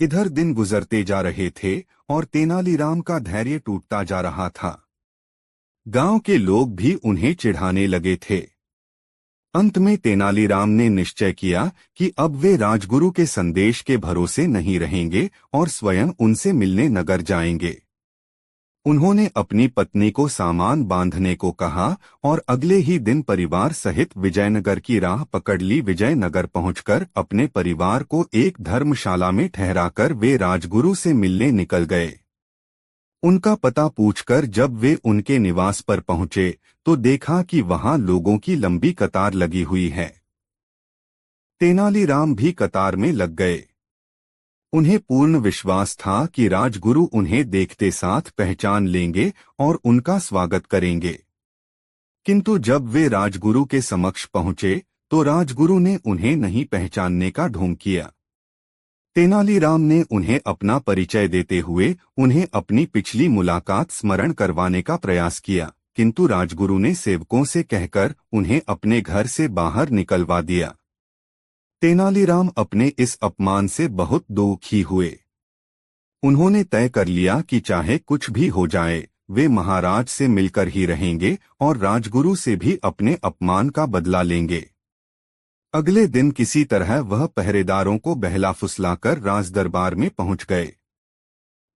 इधर दिन गुजरते जा रहे थे और तेनालीराम का धैर्य टूटता जा रहा था। गांव के लोग भी उन्हें चिढ़ाने लगे थे। अंत में तेनालीराम ने निश्चय किया कि अब वे राजगुरु के संदेश के भरोसे नहीं रहेंगे और स्वयं उनसे मिलने नगर जाएंगे। उन्होंने अपनी पत्नी को सामान बांधने को कहा और अगले ही दिन परिवार सहित विजयनगर की राह पकड़ ली। विजयनगर पहुंचकर अपने परिवार को एक धर्मशाला में ठहराकर वे राजगुरु से मिलने निकल गए। उनका पता पूछकर जब वे उनके निवास पर पहुंचे तो देखा कि वहां लोगों की लंबी कतार लगी हुई है। तेनालीराम भी कतार में लग गए। उन्हें पूर्ण विश्वास था कि राजगुरु उन्हें देखते साथ पहचान लेंगे और उनका स्वागत करेंगे। किंतु जब वे राजगुरु के समक्ष पहुंचे तो राजगुरु ने उन्हें नहीं पहचानने का ढोंग किया। तेनालीराम ने उन्हें अपना परिचय देते हुए उन्हें अपनी पिछली मुलाकात स्मरण करवाने का प्रयास किया, किंतु राजगुरु ने सेवकों से कहकर उन्हें अपने घर से बाहर निकलवा दिया। तेनालीराम अपने इस अपमान से बहुत दुखी हुए। उन्होंने तय कर लिया कि चाहे कुछ भी हो जाए वे महाराज से मिलकर ही रहेंगे और राजगुरु से भी अपने अपमान का बदला लेंगे। अगले दिन किसी तरह वह पहरेदारों को बहला फुसलाकर राजदरबार में पहुंच गए।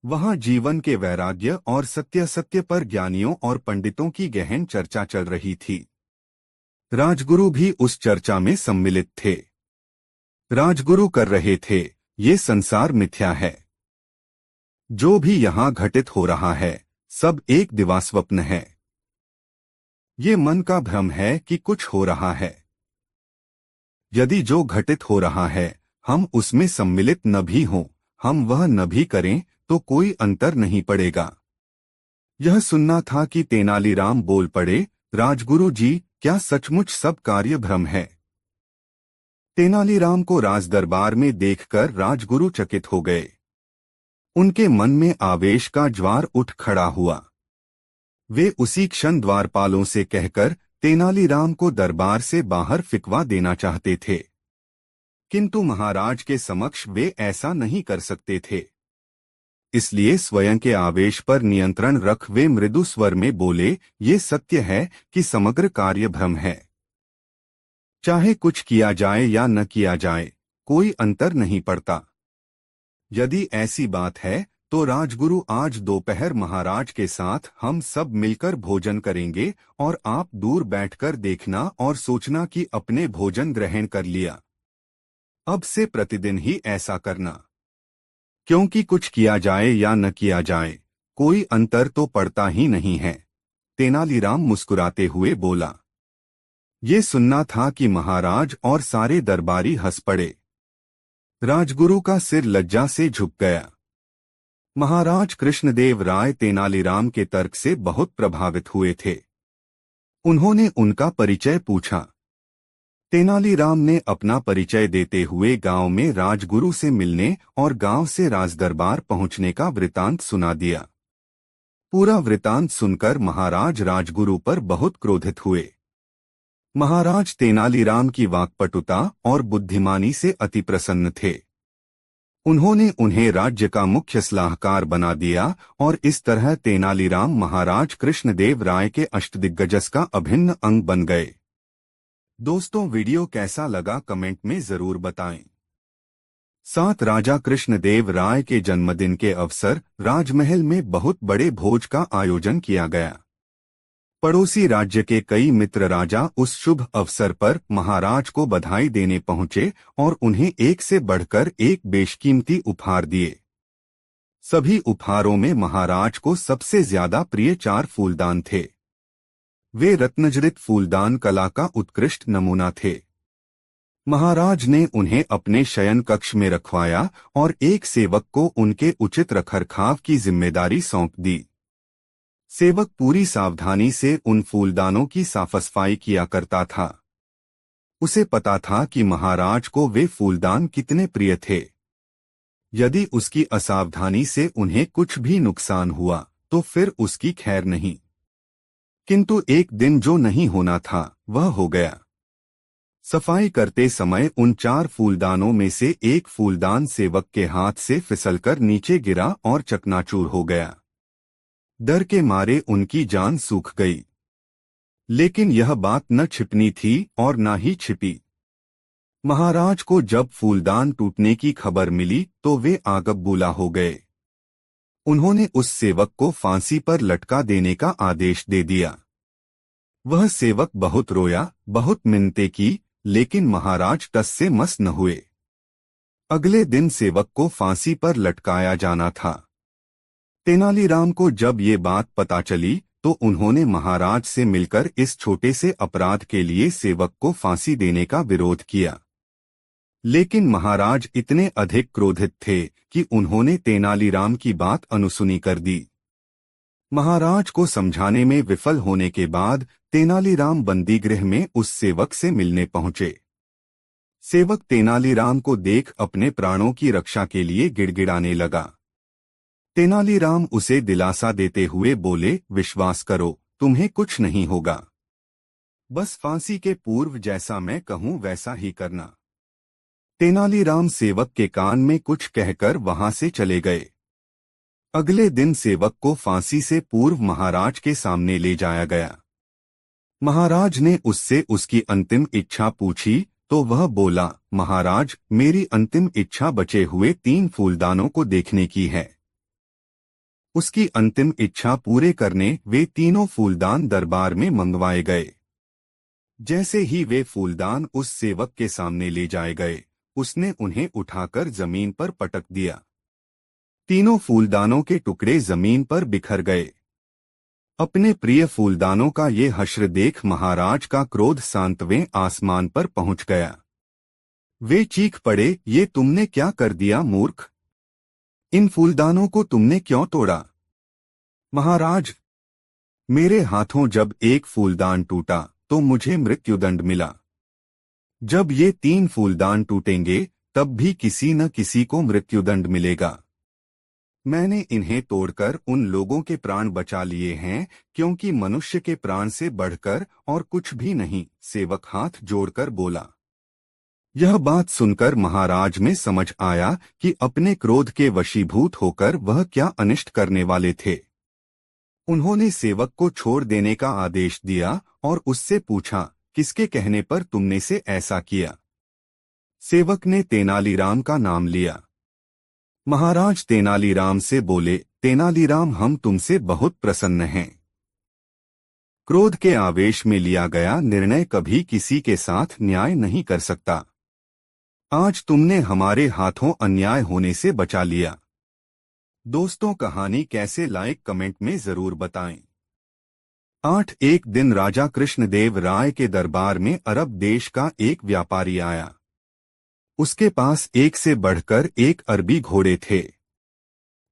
वहां जीवन के वैराग्य और सत्य पर ज्ञानियों और पंडितों की गहन चर्चा चल रही थी। राजगुरु भी उस चर्चा में सम्मिलित थे। राजगुरु कर रहे थे, ये संसार मिथ्या है। जो भी यहाँ घटित हो रहा है सब एक दिवास्वप्न है। ये मन का भ्रम है कि कुछ हो रहा है। यदि जो घटित हो रहा है हम उसमें सम्मिलित न भी हों, हम वह न भी करें तो कोई अंतर नहीं पड़ेगा। यह सुनना था कि तेनालीराम बोल पड़े, राजगुरु जी, क्या सचमुच सब कार्य भ्रम है? तेनालीराम को राजदरबार में देखकर राजगुरु चकित हो गए। उनके मन में आवेश का ज्वार उठ खड़ा हुआ। वे उसी क्षण द्वारपालों से कहकर तेनालीराम को दरबार से बाहर फिकवा देना चाहते थे, किंतु महाराज के समक्ष वे ऐसा नहीं कर सकते थे। इसलिए स्वयं के आवेश पर नियंत्रण रख वे मृदु स्वर में बोले, ये सत्य है कि समग्र कार्य भ्रम है। चाहे कुछ किया जाए या न किया जाए कोई अंतर नहीं पड़ता। यदि ऐसी बात है तो राजगुरु आज दोपहर महाराज के साथ हम सब मिलकर भोजन करेंगे और आप दूर बैठकर देखना और सोचना कि अपने भोजन ग्रहण कर लिया। अब से प्रतिदिन ही ऐसा करना, क्योंकि कुछ किया जाए या न किया जाए कोई अंतर तो पड़ता ही नहीं है। तेनालीराम मुस्कुराते हुए बोला। ये सुनना था कि महाराज और सारे दरबारी हंस पड़े। राजगुरु का सिर लज्जा से झुक गया। महाराज कृष्णदेव राय तेनालीराम के तर्क से बहुत प्रभावित हुए थे। उन्होंने उनका परिचय पूछा। तेनालीराम ने अपना परिचय देते हुए गांव में राजगुरु से मिलने और गांव से राजदरबार पहुंचने का वृतांत सुना दिया। पूरा वृतांत सुनकर महाराज राजगुरु पर बहुत क्रोधित हुए। महाराज तेनालीराम की वाक्पटुता और बुद्धिमानी से अति प्रसन्न थे। उन्होंने उन्हें राज्य का मुख्य सलाहकार बना दिया और इस तरह तेनालीराम महाराज कृष्णदेव राय के अष्टदिग्गजस का अभिन्न अंग बन गए। दोस्तों, वीडियो कैसा लगा कमेंट में जरूर बताएं। साथ राजा कृष्णदेव राय के जन्मदिन के अवसर राजमहल में बहुत बड़े भोज का आयोजन किया गया। पड़ोसी राज्य के कई मित्र राजा उस शुभ अवसर पर महाराज को बधाई देने पहुंचे और उन्हें एक से बढ़कर एक बेशकीमती उपहार दिए। सभी उपहारों में महाराज को सबसे ज्यादा प्रिय 4 फूलदान थे। वे रत्नजड़ित फूलदान कला का उत्कृष्ट नमूना थे। महाराज ने उन्हें अपने शयन कक्ष में रखवाया और एक सेवक को उनके उचित रखरखाव की जिम्मेदारी सौंप दी। सेवक पूरी सावधानी से उन फूलदानों की साफ-सफाई किया करता था। उसे पता था कि महाराज को वे फूलदान कितने प्रिय थे। यदि उसकी असावधानी से उन्हें कुछ भी नुकसान हुआ तो फिर उसकी खैर नहीं। किंतु एक दिन जो नहीं होना था वह हो गया। सफाई करते समय उन 4 फूलदानों में से एक फूलदान सेवक के हाथ से फिसलकर नीचे गिरा और चकनाचूर हो गया। डर के मारे उनकी जान सूख गई। लेकिन यह बात न छिपनी थी और न ही छिपी। महाराज को जब फूलदान टूटने की खबर मिली तो वे आगबबूला हो गए। उन्होंने उस सेवक को फांसी पर लटका देने का आदेश दे दिया। वह सेवक बहुत रोया, बहुत मिन्नतें की, लेकिन महाराज टस से मस न हुए। अगले दिन सेवक को फांसी पर लटकाया जाना था। तेनालीराम को जब ये बात पता चली तो उन्होंने महाराज से मिलकर इस छोटे से अपराध के लिए सेवक को फांसी देने का विरोध किया। लेकिन महाराज इतने अधिक क्रोधित थे कि उन्होंने तेनालीराम की बात अनसुनी कर दी। महाराज को समझाने में विफल होने के बाद तेनालीराम बंदीगृह में उस सेवक से मिलने पहुंचे। सेवक तेनालीराम को देख अपने प्राणों की रक्षा के लिए गिड़गिड़ाने लगा। तेनालीराम उसे दिलासा देते हुए बोले, विश्वास करो, तुम्हें कुछ नहीं होगा। बस फांसी के पूर्व जैसा मैं कहूं वैसा ही करना। तेनालीराम सेवक के कान में कुछ कहकर वहां से चले गए। अगले दिन सेवक को फांसी से पूर्व महाराज के सामने ले जाया गया। महाराज ने उससे उसकी अंतिम इच्छा पूछी तो वह बोला, महाराज, मेरी अंतिम इच्छा बचे हुए 3 फूलदानों को देखने की है। उसकी अंतिम इच्छा पूरे करने वे तीनों फूलदान दरबार में मंगवाए गए। जैसे ही वे फूलदान उस सेवक के सामने ले जाए गए, उसने उन्हें उठाकर जमीन पर पटक दिया। तीनों फूलदानों के टुकड़े जमीन पर बिखर गए। अपने प्रिय फूलदानों का ये हश्र देख महाराज का क्रोध सांतवें आसमान पर पहुंच गया। वे चीख पड़े, ये तुमने क्या कर दिया मूर्ख? इन फूलदानों को तुमने क्यों तोड़ा? महाराज, मेरे हाथों जब एक फूलदान टूटा तो मुझे मृत्युदंड मिला। जब ये 3 फूलदान टूटेंगे तब भी किसी न किसी को मृत्युदंड मिलेगा। मैंने इन्हें तोड़कर उन लोगों के प्राण बचा लिए हैं क्योंकि मनुष्य के प्राण से बढ़कर और कुछ भी नहीं। सेवक हाथ जोड़कर बोला। यह बात सुनकर महाराज में समझ आया कि अपने क्रोध के वशीभूत होकर वह क्या अनिष्ट करने वाले थे। उन्होंने सेवक को छोड़ देने का आदेश दिया और उससे पूछा, किसके कहने पर तुमने से ऐसा किया? सेवक ने तेनालीराम का नाम लिया। महाराज तेनालीराम से बोले, तेनालीराम, हम तुमसे बहुत प्रसन्न हैं। क्रोध के आवेश में लिया गया निर्णय कभी किसी के साथ न्याय नहीं कर सकता। आज तुमने हमारे हाथों अन्याय होने से बचा लिया। दोस्तों, कहानी कैसे लाइक कमेंट में जरूर बताएं। 8 एक दिन राजा कृष्णदेव राय के दरबार में अरब देश का एक व्यापारी आया। उसके पास एक से बढ़कर एक अरबी घोड़े थे।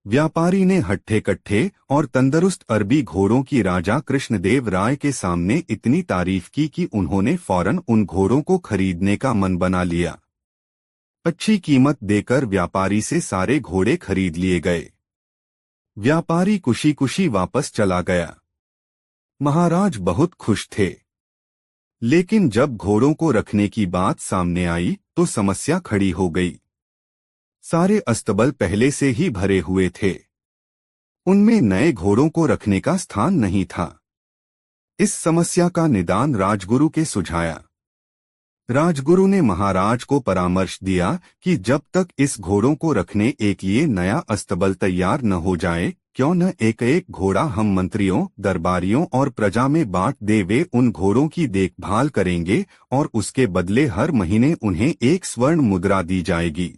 व्यापारी ने हट्ठे कट्ठे और तंदुरुस्त अरबी घोड़ों की राजा कृष्णदेव राय के सामने इतनी तारीफ की कि उन्होंने फौरन उन घोड़ों को खरीदने का मन बना लिया। अच्छी कीमत देकर व्यापारी से सारे घोड़े खरीद लिए गए। व्यापारी खुशी खुशी वापस चला गया। महाराज बहुत खुश थे। लेकिन जब घोड़ों को रखने की बात सामने आई तो समस्या खड़ी हो गई। सारे अस्तबल पहले से ही भरे हुए थे। उनमें नए घोड़ों को रखने का स्थान नहीं था। इस समस्या का निदान राजगुरु के सुझाया। राजगुरु ने महाराज को परामर्श दिया कि जब तक इस घोड़ों को रखने एक लिए नया अस्तबल तैयार न हो जाए, क्यों न एक एक घोड़ा हम मंत्रियों, दरबारियों और प्रजा में बांट दे। वे उन घोड़ों की देखभाल करेंगे और उसके बदले हर महीने उन्हें एक स्वर्ण मुद्रा दी जाएगी।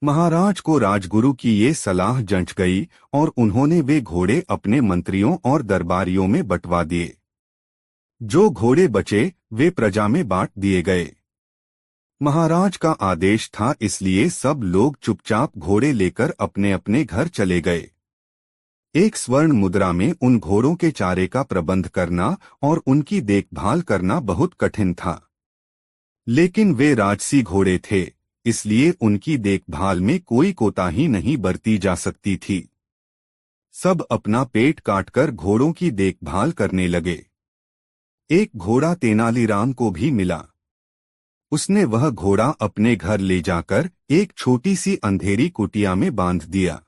महाराज को राजगुरु की ये सलाह जंच गई और उन्होंने वे घोड़े अपने मंत्रियों और दरबारियों में बंटवा दिए। जो घोड़े बचे वे प्रजा में बांट दिए गए। महाराज का आदेश था, इसलिए सब लोग चुपचाप घोड़े लेकर अपने अपने घर चले गए। एक स्वर्ण मुद्रा में उन घोड़ों के चारे का प्रबंध करना और उनकी देखभाल करना बहुत कठिन था। लेकिन वे राजसी घोड़े थे, इसलिए उनकी देखभाल में कोई कोताही नहीं बरती जा सकती थी। सब अपना पेट काटकर घोड़ों की देखभाल करने लगे। एक घोड़ा तेनालीराम को भी मिला। उसने वह घोड़ा अपने घर ले जाकर एक छोटी सी अंधेरी कुटिया में बांध दिया।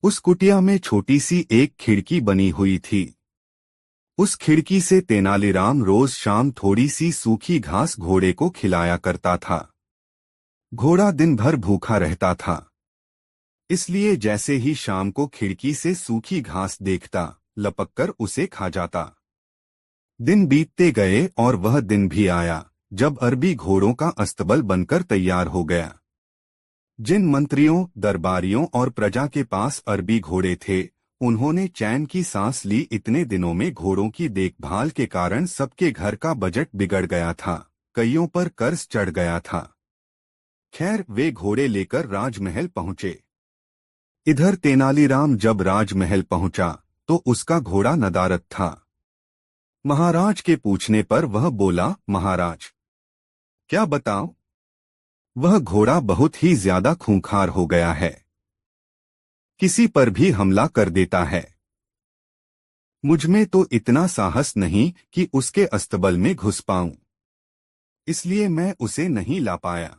उस कुटिया में छोटी सी एक खिड़की बनी हुई थी। उस खिड़की से तेनालीराम रोज शाम थोड़ी सी सूखी घास घोड़े को खिलाया करता था। घोड़ा दिन भर भूखा रहता था, इसलिए जैसे ही शाम को खिड़की से सूखी घास देखता, लपककर उसे खा जाता। दिन बीतते गए और वह दिन भी आया जब अरबी घोड़ों का अस्तबल बनकर तैयार हो गया। जिन मंत्रियों, दरबारियों और प्रजा के पास अरबी घोड़े थे, उन्होंने चैन की सांस ली। इतने दिनों में घोड़ों की देखभाल के कारण सबके घर का बजट बिगड़ गया था, कईयों पर कर्ज चढ़ गया था। खैर, वे घोड़े लेकर राजमहल पहुंचे। इधर तेनालीराम जब राजमहल पहुंचा तो उसका घोड़ा नदारद था। महाराज के पूछने पर वह बोला, महाराज क्या बताऊं? वह घोड़ा बहुत ही ज्यादा खूंखार हो गया है। किसी पर भी हमला कर देता है। मुझमें तो इतना साहस नहीं कि उसके अस्तबल में घुस पाऊं, इसलिए मैं उसे नहीं ला पाया।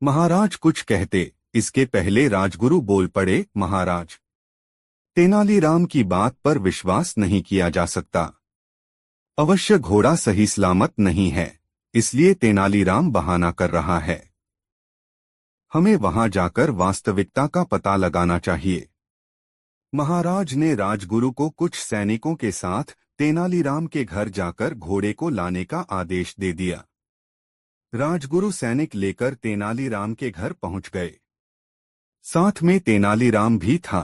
महाराज कुछ कहते, इसके पहले राजगुरु बोल पड़े, महाराज तेनालीराम की बात पर विश्वास नहीं किया जा सकता। अवश्य घोड़ा सही सलामत नहीं है, इसलिए तेनालीराम बहाना कर रहा है। हमें वहां जाकर वास्तविकता का पता लगाना चाहिए। महाराज ने राजगुरु को कुछ सैनिकों के साथ तेनालीराम के घर जाकर घोड़े को लाने का आदेश दे दिया। राजगुरु सैनिक लेकर तेनालीराम के घर पहुंच गए। साथ में तेनालीराम भी था।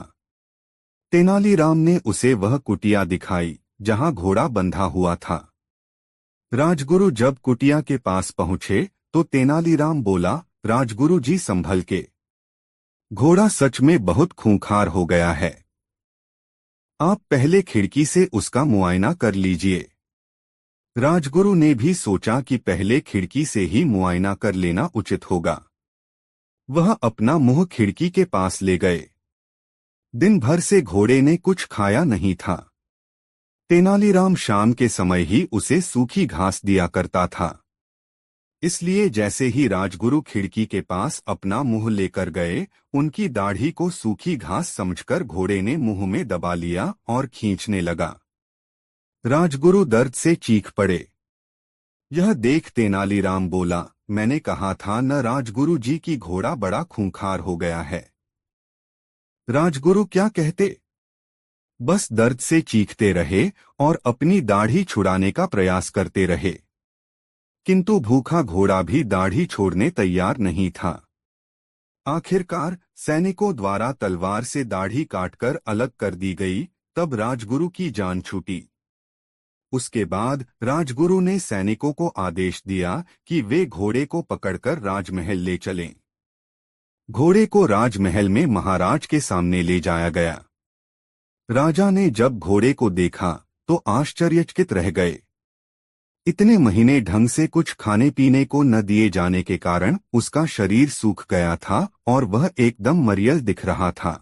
तेनालीराम ने उसे वह कुटिया दिखाई जहां घोड़ा बंधा हुआ था। राजगुरु जब कुटिया के पास पहुंचे तो तेनालीराम बोला, राजगुरु जी संभल के, घोड़ा सच में बहुत खूंखार हो गया है। आप पहले खिड़की से उसका मुआयना कर लीजिए। राजगुरु ने भी सोचा कि पहले खिड़की से ही मुआयना कर लेना उचित होगा। वह अपना मुंह खिड़की के पास ले गए। दिन भर से घोड़े ने कुछ खाया नहीं था। तेनालीराम शाम के समय ही उसे सूखी घास दिया करता था, इसलिए जैसे ही राजगुरु खिड़की के पास अपना मुंह लेकर गए, उनकी दाढ़ी को सूखी घास समझकर घोड़े ने मुंह में दबा लिया और खींचने लगा। राजगुरु दर्द से चीख पड़े। यह देख तेनालीराम बोला, मैंने कहा था न राजगुरु जी की घोड़ा बड़ा खूंखार हो गया है। राजगुरु क्या कहते, बस दर्द से चीखते रहे और अपनी दाढ़ी छुड़ाने का प्रयास करते रहे, किंतु भूखा घोड़ा भी दाढ़ी छोड़ने तैयार नहीं था। आखिरकार सैनिकों द्वारा तलवार से दाढ़ी काटकर अलग कर दी गई, तब राजगुरु की जान छूटी। उसके बाद राजगुरु ने सैनिकों को आदेश दिया कि वे घोड़े को पकड़कर राजमहल ले चलें। घोड़े को राजमहल में महाराज के सामने ले जाया गया। राजा ने जब घोड़े को देखा तो आश्चर्यचकित रह गए। इतने महीने ढंग से कुछ खाने पीने को न दिए जाने के कारण उसका शरीर सूख गया था और वह एकदम मरियल दिख रहा था।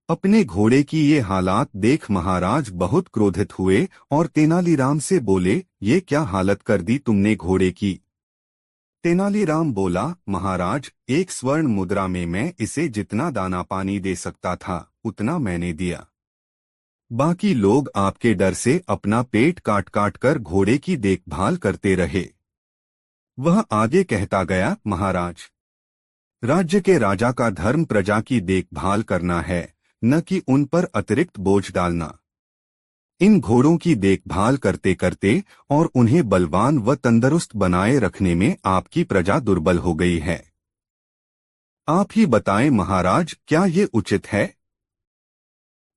अपने घोड़े की ये हालात देख महाराज बहुत क्रोधित हुए और तेनालीराम से बोले, ये क्या हालत कर दी तुमने घोड़े की। तेनालीराम बोला, महाराज, एक स्वर्ण मुद्रा में मैं इसे जितना दाना पानी दे सकता था उतना मैंने दिया। बाकी लोग आपके डर से अपना पेट काट काट कर घोड़े की देखभाल करते रहे। वह आगे कहता गया, महाराज, राज्य के राजा का धर्म प्रजा की देखभाल करना है, न कि उन पर अतिरिक्त बोझ डालना। इन घोड़ों की देखभाल करते करते और उन्हें बलवान व तंदुरुस्त बनाए रखने में आपकी प्रजा दुर्बल हो गई है। आप ही बताएं महाराज, क्या ये उचित है।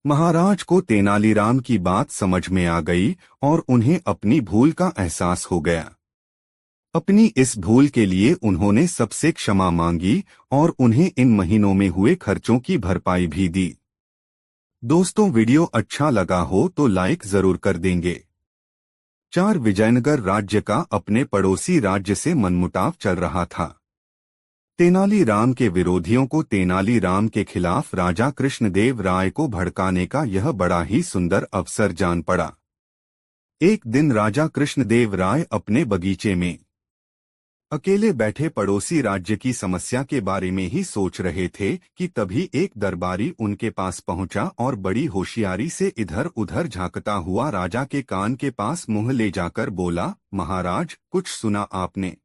महाराज को तेनालीराम की बात समझ में आ गई और उन्हें अपनी भूल का एहसास हो गया। अपनी इस भूल के लिए उन्होंने सबसे क्षमा मांगी और उन्हें इन महीनों में हुए खर्चों की भरपाई भी दी। दोस्तों, वीडियो अच्छा लगा हो तो लाइक जरूर कर देंगे। 4 विजयनगर राज्य का अपने पड़ोसी राज्य से मनमुटाव चल रहा था। तेनालीराम के विरोधियों को तेनालीराम के खिलाफ राजा कृष्णदेव राय को भड़काने का यह बड़ा ही सुंदर अवसर जान पड़ा। एक दिन राजा कृष्णदेव राय अपने बगीचे में अकेले बैठे पड़ोसी राज्य की समस्या के बारे में ही सोच रहे थे कि तभी एक दरबारी उनके पास पहुंचा और बड़ी होशियारी से इधर उधर झांकता हुआ राजा के कान के पास मुंह ले जाकर बोला, महाराज, कुछ सुना आपने?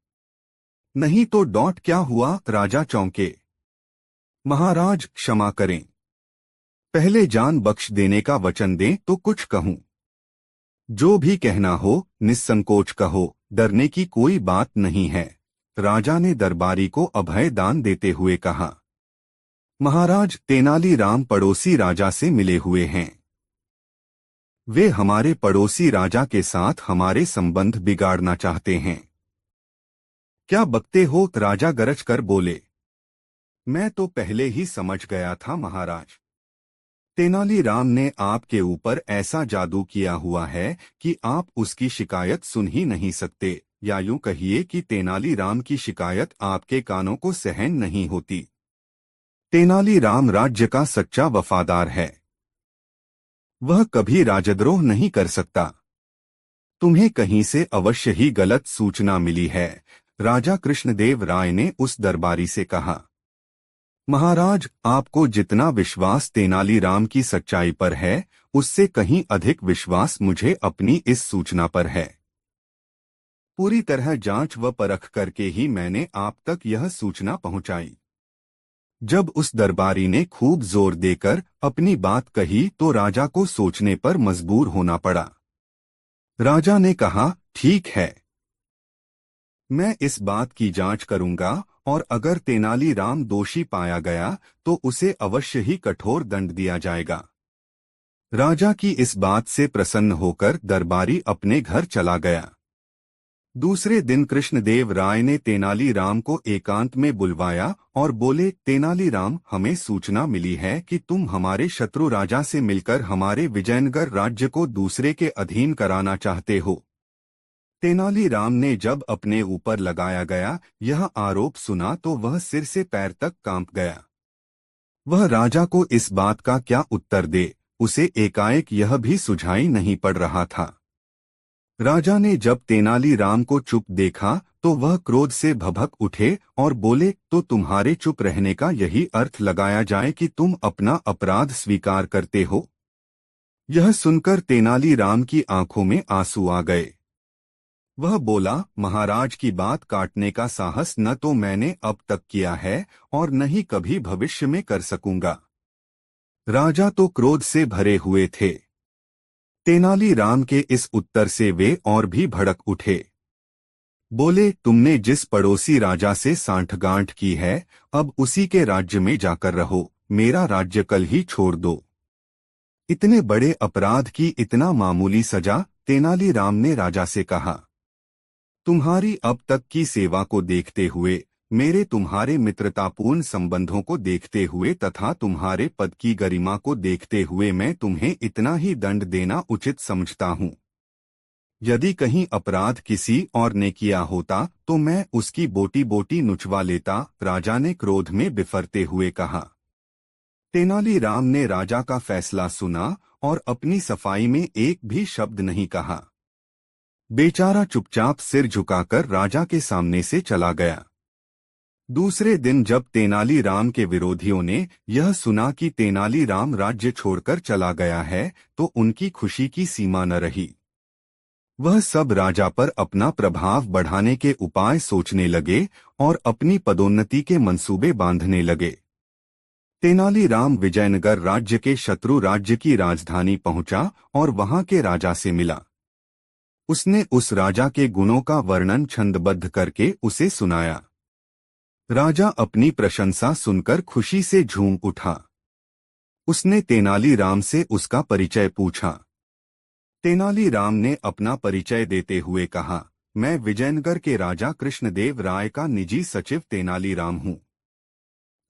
नहीं तो डॉट क्या हुआ? राजा चौंके। महाराज, क्षमा करें, पहले जान बख्श देने का वचन दें तो कुछ कहूं। जो भी कहना हो निस्संकोच कहो, डरने की कोई बात नहीं है, राजा ने दरबारी को अभय दान देते हुए कहा। महाराज, तेनालीराम पड़ोसी राजा से मिले हुए हैं। वे हमारे पड़ोसी राजा के साथ हमारे संबंध बिगाड़ना चाहते हैं। क्या बकते हो? राजा गरज कर बोले। मैं तो पहले ही समझ गया था महाराज। तेनालीराम ने आपके ऊपर ऐसा जादू किया हुआ है कि आप उसकी शिकायत सुन ही नहीं सकते, या यूं कहिए कि तेनालीराम की शिकायत आपके कानों को सहन नहीं होती। तेनालीराम राज्य का सच्चा वफादार है, वह कभी राजद्रोह नहीं कर सकता। तुम्हें कहीं से अवश्य ही गलत सूचना मिली है, राजा कृष्णदेव राय ने उस दरबारी से कहा। महाराज, आपको जितना विश्वास तेनालीराम की सच्चाई पर है, उससे कहीं अधिक विश्वास मुझे अपनी इस सूचना पर है। पूरी तरह जांच व परख करके ही मैंने आप तक यह सूचना पहुंचाई। जब उस दरबारी ने खूब जोर देकर अपनी बात कही तो राजा को सोचने पर मजबूर होना पड़ा। राजा ने कहा, ठीक है, मैं इस बात की जांच करूंगा और अगर तेनालीराम दोषी पाया गया तो उसे अवश्य ही कठोर दंड दिया जाएगा। राजा की इस बात से प्रसन्न होकर दरबारी अपने घर चला गया। दूसरे दिन कृष्णदेव राय ने तेनालीराम को एकांत में बुलवाया और बोले, तेनालीराम, हमें सूचना मिली है कि तुम हमारे शत्रु राजा से मिलकर हमारे विजयनगर राज्य को दूसरे के अधीन कराना चाहते हो। तेनालीराम ने जब अपने ऊपर लगाया गया यह आरोप सुना तो वह सिर से पैर तक कांप गया। वह राजा को इस बात का क्या उत्तर दे, उसे एकाएक यह भी सुझाई नहीं पड़ रहा था। राजा ने जब तेनालीराम को चुप देखा तो वह क्रोध से भभक उठे और बोले, तो तुम्हारे चुप रहने का यही अर्थ लगाया जाए कि तुम अपना अपराध स्वीकार करते हो। यह सुनकर तेनालीराम की आंखों में आंसू आ गए। वह बोला, महाराज की बात काटने का साहस न तो मैंने अब तक किया है और न ही कभी भविष्य में कर सकूंगा। राजा तो क्रोध से भरे हुए थे। तेनालीराम के इस उत्तर से वे और भी भड़क उठे। बोले, तुमने जिस पड़ोसी राजा से सांठगांठ की है अब उसी के राज्य में जाकर रहो, मेरा राज्य कल ही छोड़ दो। इतने बड़े अपराध की इतना मामूली सजा? तेनालीराम ने राजा से कहा। तुम्हारी अब तक की सेवा को देखते हुए मेरे तुम्हारे मित्रतापूर्ण संबंधों को देखते हुए तथा तुम्हारे पद की गरिमा को देखते हुए मैं तुम्हें इतना ही दंड देना उचित समझता हूँ। यदि कहीं अपराध किसी और ने किया होता तो मैं उसकी बोटी बोटी नुचवा लेता, राजा ने क्रोध में बिफरते हुए कहा। तेनालीराम ने राजा का फैसला सुना और अपनी सफाई में एक भी शब्द नहीं कहा। बेचारा चुपचाप सिर झुकाकर राजा के सामने से चला गया। दूसरे दिन जब तेनालीराम के विरोधियों ने यह सुना कि तेनालीराम राज्य छोड़कर चला गया है तो उनकी खुशी की सीमा न रही। वह सब राजा पर अपना प्रभाव बढ़ाने के उपाय सोचने लगे और अपनी पदोन्नति के मंसूबे बांधने लगे। तेनालीराम विजयनगर राज्य के शत्रु राज्य की राजधानी पहुंचा और वहां के राजा से मिला। उसने उस राजा के गुणों का वर्णन छंदबद्ध करके उसे सुनाया। राजा अपनी प्रशंसा सुनकर खुशी से झूम उठा। उसने तेनालीराम से उसका परिचय पूछा। तेनालीराम ने अपना परिचय देते हुए कहा, मैं विजयनगर के राजा कृष्णदेव राय का निजी सचिव तेनालीराम हूँ।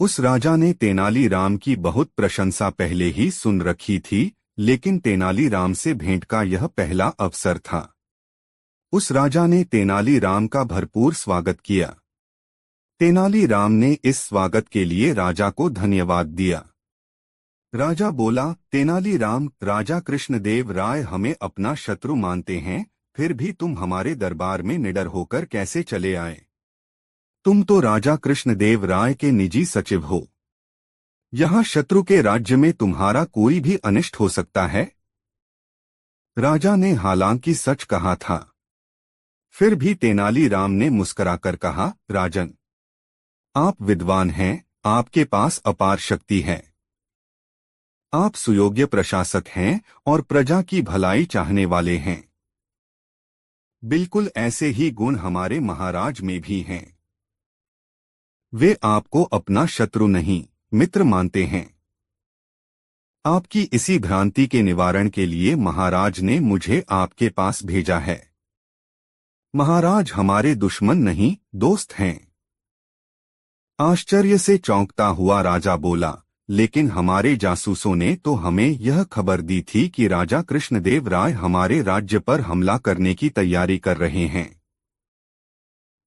उस राजा ने तेनालीराम की बहुत प्रशंसा पहले ही सुन रखी थी, लेकिन तेनालीराम से भेंट का यह पहला अवसर था। उस राजा ने तेनालीराम का भरपूर स्वागत किया। तेनालीराम ने इस स्वागत के लिए राजा को धन्यवाद दिया। राजा बोला, तेनालीराम, राजा कृष्णदेव राय हमें अपना शत्रु मानते हैं, फिर भी तुम हमारे दरबार में निडर होकर कैसे चले आए? तुम तो राजा कृष्णदेव राय के निजी सचिव हो। यहाँ शत्रु के राज्य में तुम्हारा कोई भी अनिष्ट हो सकता है? राजा ने हालांकि सच कहा था। फिर भी तेनालीराम ने मुस्कुराकर कहा, राजन, आप विद्वान हैं, आपके पास अपार शक्ति है। आप सुयोग्य प्रशासक हैं और प्रजा की भलाई चाहने वाले हैं। बिल्कुल ऐसे ही गुण हमारे महाराज में भी हैं। वे आपको अपना शत्रु नहीं, मित्र मानते हैं। आपकी इसी भ्रांति के निवारण के लिए महाराज ने मुझे आपके पास भेजा है। महाराज हमारे दुश्मन नहीं, दोस्त हैं। आश्चर्य से चौंकता हुआ राजा बोला, लेकिन हमारे जासूसों ने तो हमें यह खबर दी थी कि राजा कृष्णदेव राय हमारे राज्य पर हमला करने की तैयारी कर रहे हैं।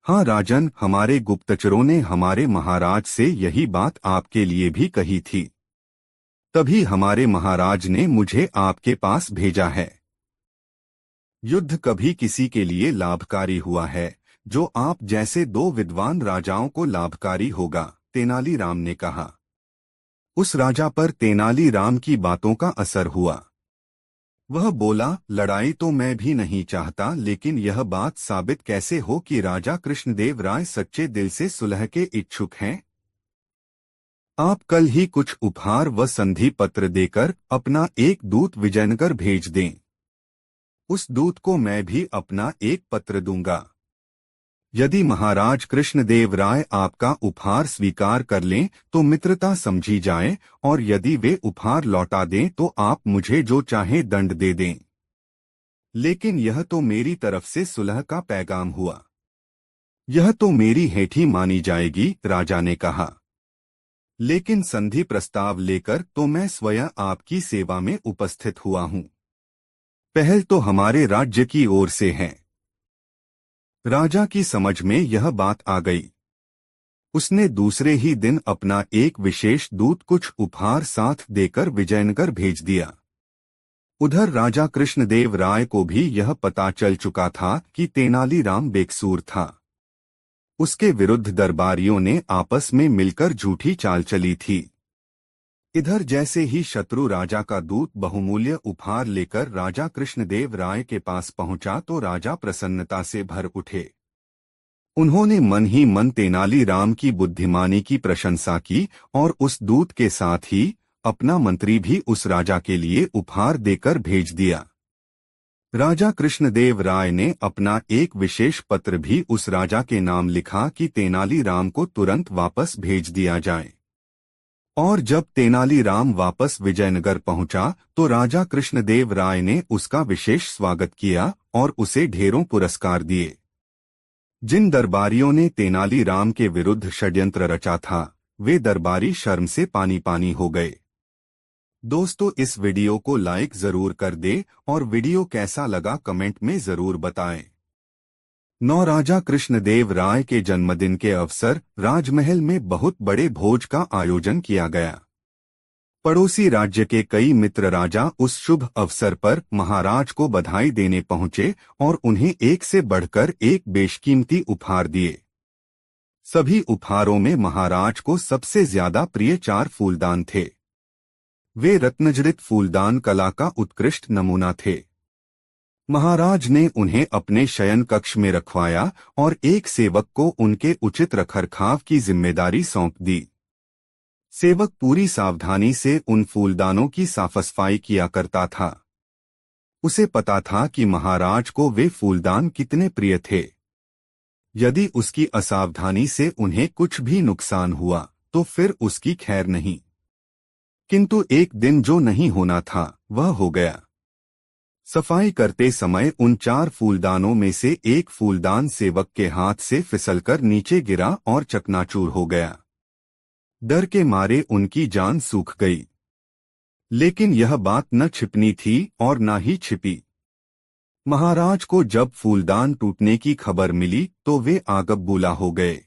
हाँ राजन, हमारे गुप्तचरों ने हमारे महाराज से यही बात आपके लिए भी कही थी। तभी हमारे महाराज ने मुझे आपके पास भेजा है। युद्ध कभी किसी के लिए लाभकारी हुआ है जो आप जैसे दो विद्वान राजाओं को लाभकारी होगा, तेनालीराम ने कहा। उस राजा पर तेनालीराम की बातों का असर हुआ। वह बोला, लड़ाई तो मैं भी नहीं चाहता, लेकिन यह बात साबित कैसे हो कि राजा कृष्णदेव राय सच्चे दिल से सुलह के इच्छुक हैं? आप कल ही कुछ उपहार व संधि पत्र देकर अपना एक दूत विजयनगर भेज दें। उस दूत को मैं भी अपना एक पत्र दूंगा। यदि महाराज कृष्णदेव राय आपका उपहार स्वीकार कर लें तो मित्रता समझी जाए, और यदि वे उपहार लौटा दें तो आप मुझे जो चाहे दंड दे दें। लेकिन यह तो मेरी तरफ से सुलह का पैगाम हुआ। यह तो मेरी हेठी मानी जाएगी, राजा ने कहा। लेकिन संधि प्रस्ताव लेकर तो मैं स्वयं आपकी सेवा में उपस्थित हुआ हूं। पहल तो हमारे राज्य की ओर से है। राजा की समझ में यह बात आ गई। उसने दूसरे ही दिन अपना एक विशेष दूत कुछ उपहार साथ देकर विजयनगर भेज दिया। उधर राजा कृष्णदेव राय को भी यह पता चल चुका था कि तेनालीराम बेकसूर था। उसके विरुद्ध दरबारियों ने आपस में मिलकर झूठी चाल चली थी। इधर जैसे ही शत्रु राजा का दूत बहुमूल्य उपहार लेकर राजा कृष्णदेव राय के पास पहुंचा तो राजा प्रसन्नता से भर उठे। उन्होंने मन ही मन तेनालीराम की बुद्धिमानी की प्रशंसा की और उस दूत के साथ ही अपना मंत्री भी उस राजा के लिए उपहार देकर भेज दिया। राजा कृष्णदेव राय ने अपना एक विशेष पत्र भी उस राजा के नाम लिखा कि तेनालीराम को तुरंत वापस भेज दिया जाए। और जब तेनालीराम वापस विजयनगर पहुंचा तो राजा कृष्णदेव राय ने उसका विशेष स्वागत किया और उसे ढेरों पुरस्कार दिए। जिन दरबारियों ने तेनालीराम के विरुद्ध षड्यंत्र रचा था, वे दरबारी शर्म से पानी पानी हो गए। दोस्तों, इस वीडियो को लाइक जरूर कर दे और वीडियो कैसा लगा कमेंट में जरूर बताएं। नौराजा कृष्णदेव राय के जन्मदिन के अवसर राजमहल में बहुत बड़े भोज का आयोजन किया गया। पड़ोसी राज्य के कई मित्र राजा उस शुभ अवसर पर महाराज को बधाई देने पहुंचे और उन्हें एक से बढ़कर एक बेशकीमती उपहार दिए। सभी उपहारों में महाराज को सबसे ज्यादा प्रिय 4 फूलदान थे। वे रत्नजड़ित फूलदान कला का उत्कृष्ट नमूना थे। महाराज ने उन्हें अपने शयन कक्ष में रखवाया और एक सेवक को उनके उचित रखरखाव की जिम्मेदारी सौंप दी। सेवक पूरी सावधानी से उन फूलदानों की साफ-सफाई किया करता था। उसे पता था कि महाराज को वे फूलदान कितने प्रिय थे। यदि उसकी असावधानी से उन्हें कुछ भी नुकसान हुआ तो फिर उसकी खैर नहीं। किंतु एक दिन जो नहीं होना था वह हो गया। सफाई करते समय उन 4 फूलदानों में से एक फूलदान सेवक के हाथ से फिसलकर नीचे गिरा और चकनाचूर हो गया। डर के मारे उनकी जान सूख गई। लेकिन यह बात न छिपनी थी और न ही छिपी। महाराज को जब फूलदान टूटने की खबर मिली तो वे आगबबूला हो गए।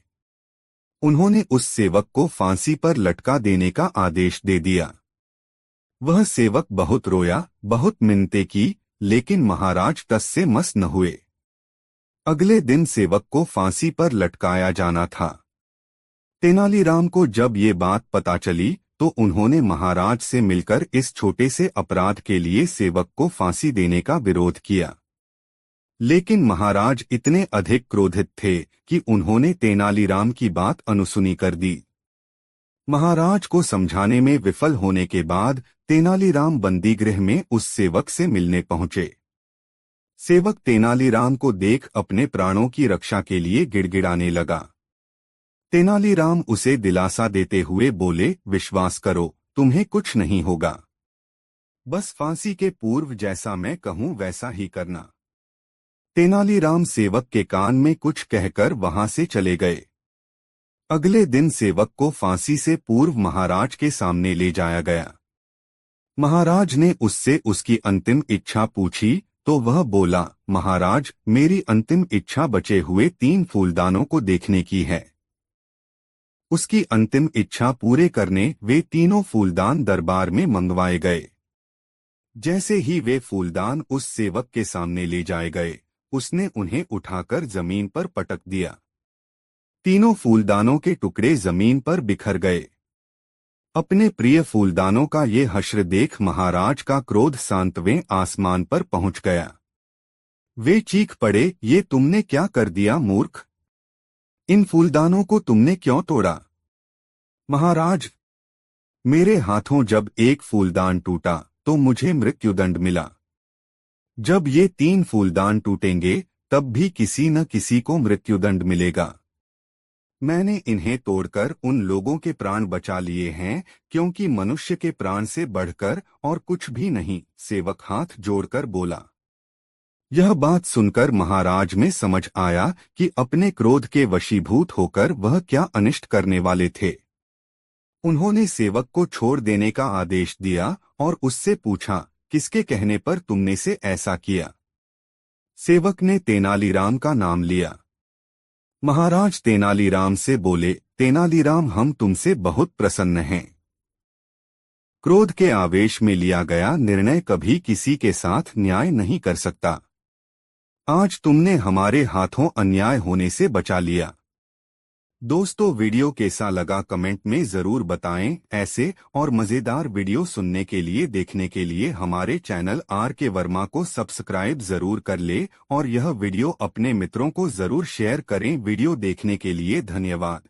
उन्होंने उस सेवक को फांसी पर लटका देने का आदेश दे दिया। वह सेवक बहुत रोया, बहुत मिन्नतें की, लेकिन महाराज टस से मस न हुए। अगले दिन सेवक को फांसी पर लटकाया जाना था। तेनालीराम को जब ये बात पता चली तो उन्होंने महाराज से मिलकर इस छोटे से अपराध के लिए सेवक को फांसी देने का विरोध किया। लेकिन महाराज इतने अधिक क्रोधित थे कि उन्होंने तेनालीराम की बात अनसुनी कर दी। महाराज को समझाने में विफल होने के बाद तेनालीराम बंदीगृह में उस सेवक से मिलने पहुंचे। सेवक तेनालीराम को देख अपने प्राणों की रक्षा के लिए गिड़गिड़ाने लगा। तेनालीराम उसे दिलासा देते हुए बोले, विश्वास करो, तुम्हें कुछ नहीं होगा। बस फांसी के पूर्व जैसा मैं कहूं वैसा ही करना। तेनालीराम सेवक के कान में कुछ कहकर वहां से चले गए। अगले दिन सेवक को फांसी से पूर्व महाराज के सामने ले जाया गया। महाराज ने उससे उसकी अंतिम इच्छा पूछी तो वह बोला, महाराज, मेरी अंतिम इच्छा बचे हुए 3 फूलदानों को देखने की है। उसकी अंतिम इच्छा पूरे करने वे तीनों फूलदान दरबार में मंगवाए गए। जैसे ही वे फूलदान उस सेवक के सामने ले जाए गए, उसने उन्हें उठाकर जमीन पर पटक दिया। तीनों फूलदानों के टुकड़े जमीन पर बिखर गए। अपने प्रिय फूलदानों का ये हश्र देख महाराज का क्रोध 7वें आसमान पर पहुंच गया। वे चीख पड़े, ये तुमने क्या कर दिया मूर्ख? इन फूलदानों को तुमने क्यों तोड़ा? महाराज, मेरे हाथों जब एक फूलदान टूटा तो मुझे मृत्युदंड मिला। जब ये 3 फूलदान टूटेंगे तब भी किसी न किसी को मृत्युदंड मिलेगा। मैंने इन्हें तोड़कर उन लोगों के प्राण बचा लिए हैं क्योंकि मनुष्य के प्राण से बढ़कर और कुछ भी नहीं। सेवक हाथ जोड़कर बोला। यह बात सुनकर महाराज में समझ आया कि अपने क्रोध के वशीभूत होकर वह क्या अनिष्ट करने वाले थे। उन्होंने सेवक को छोड़ देने का आदेश दिया और उससे पूछा, किसके कहने पर तुमने से ऐसा किया? सेवक ने तेनालीराम का नाम लिया। महाराज तेनालीराम से बोले, तेनालीराम, हम तुमसे बहुत प्रसन्न हैं। क्रोध के आवेश में लिया गया निर्णय कभी किसी के साथ न्याय नहीं कर सकता। आज तुमने हमारे हाथों अन्याय होने से बचा लिया। दोस्तों, वीडियो कैसा लगा कमेंट में जरूर बताएं। ऐसे और मजेदार वीडियो सुनने के लिए देखने के लिए हमारे चैनल RK वर्मा को सब्सक्राइब जरूर कर ले और यह वीडियो अपने मित्रों को जरूर शेयर करें। वीडियो देखने के लिए धन्यवाद।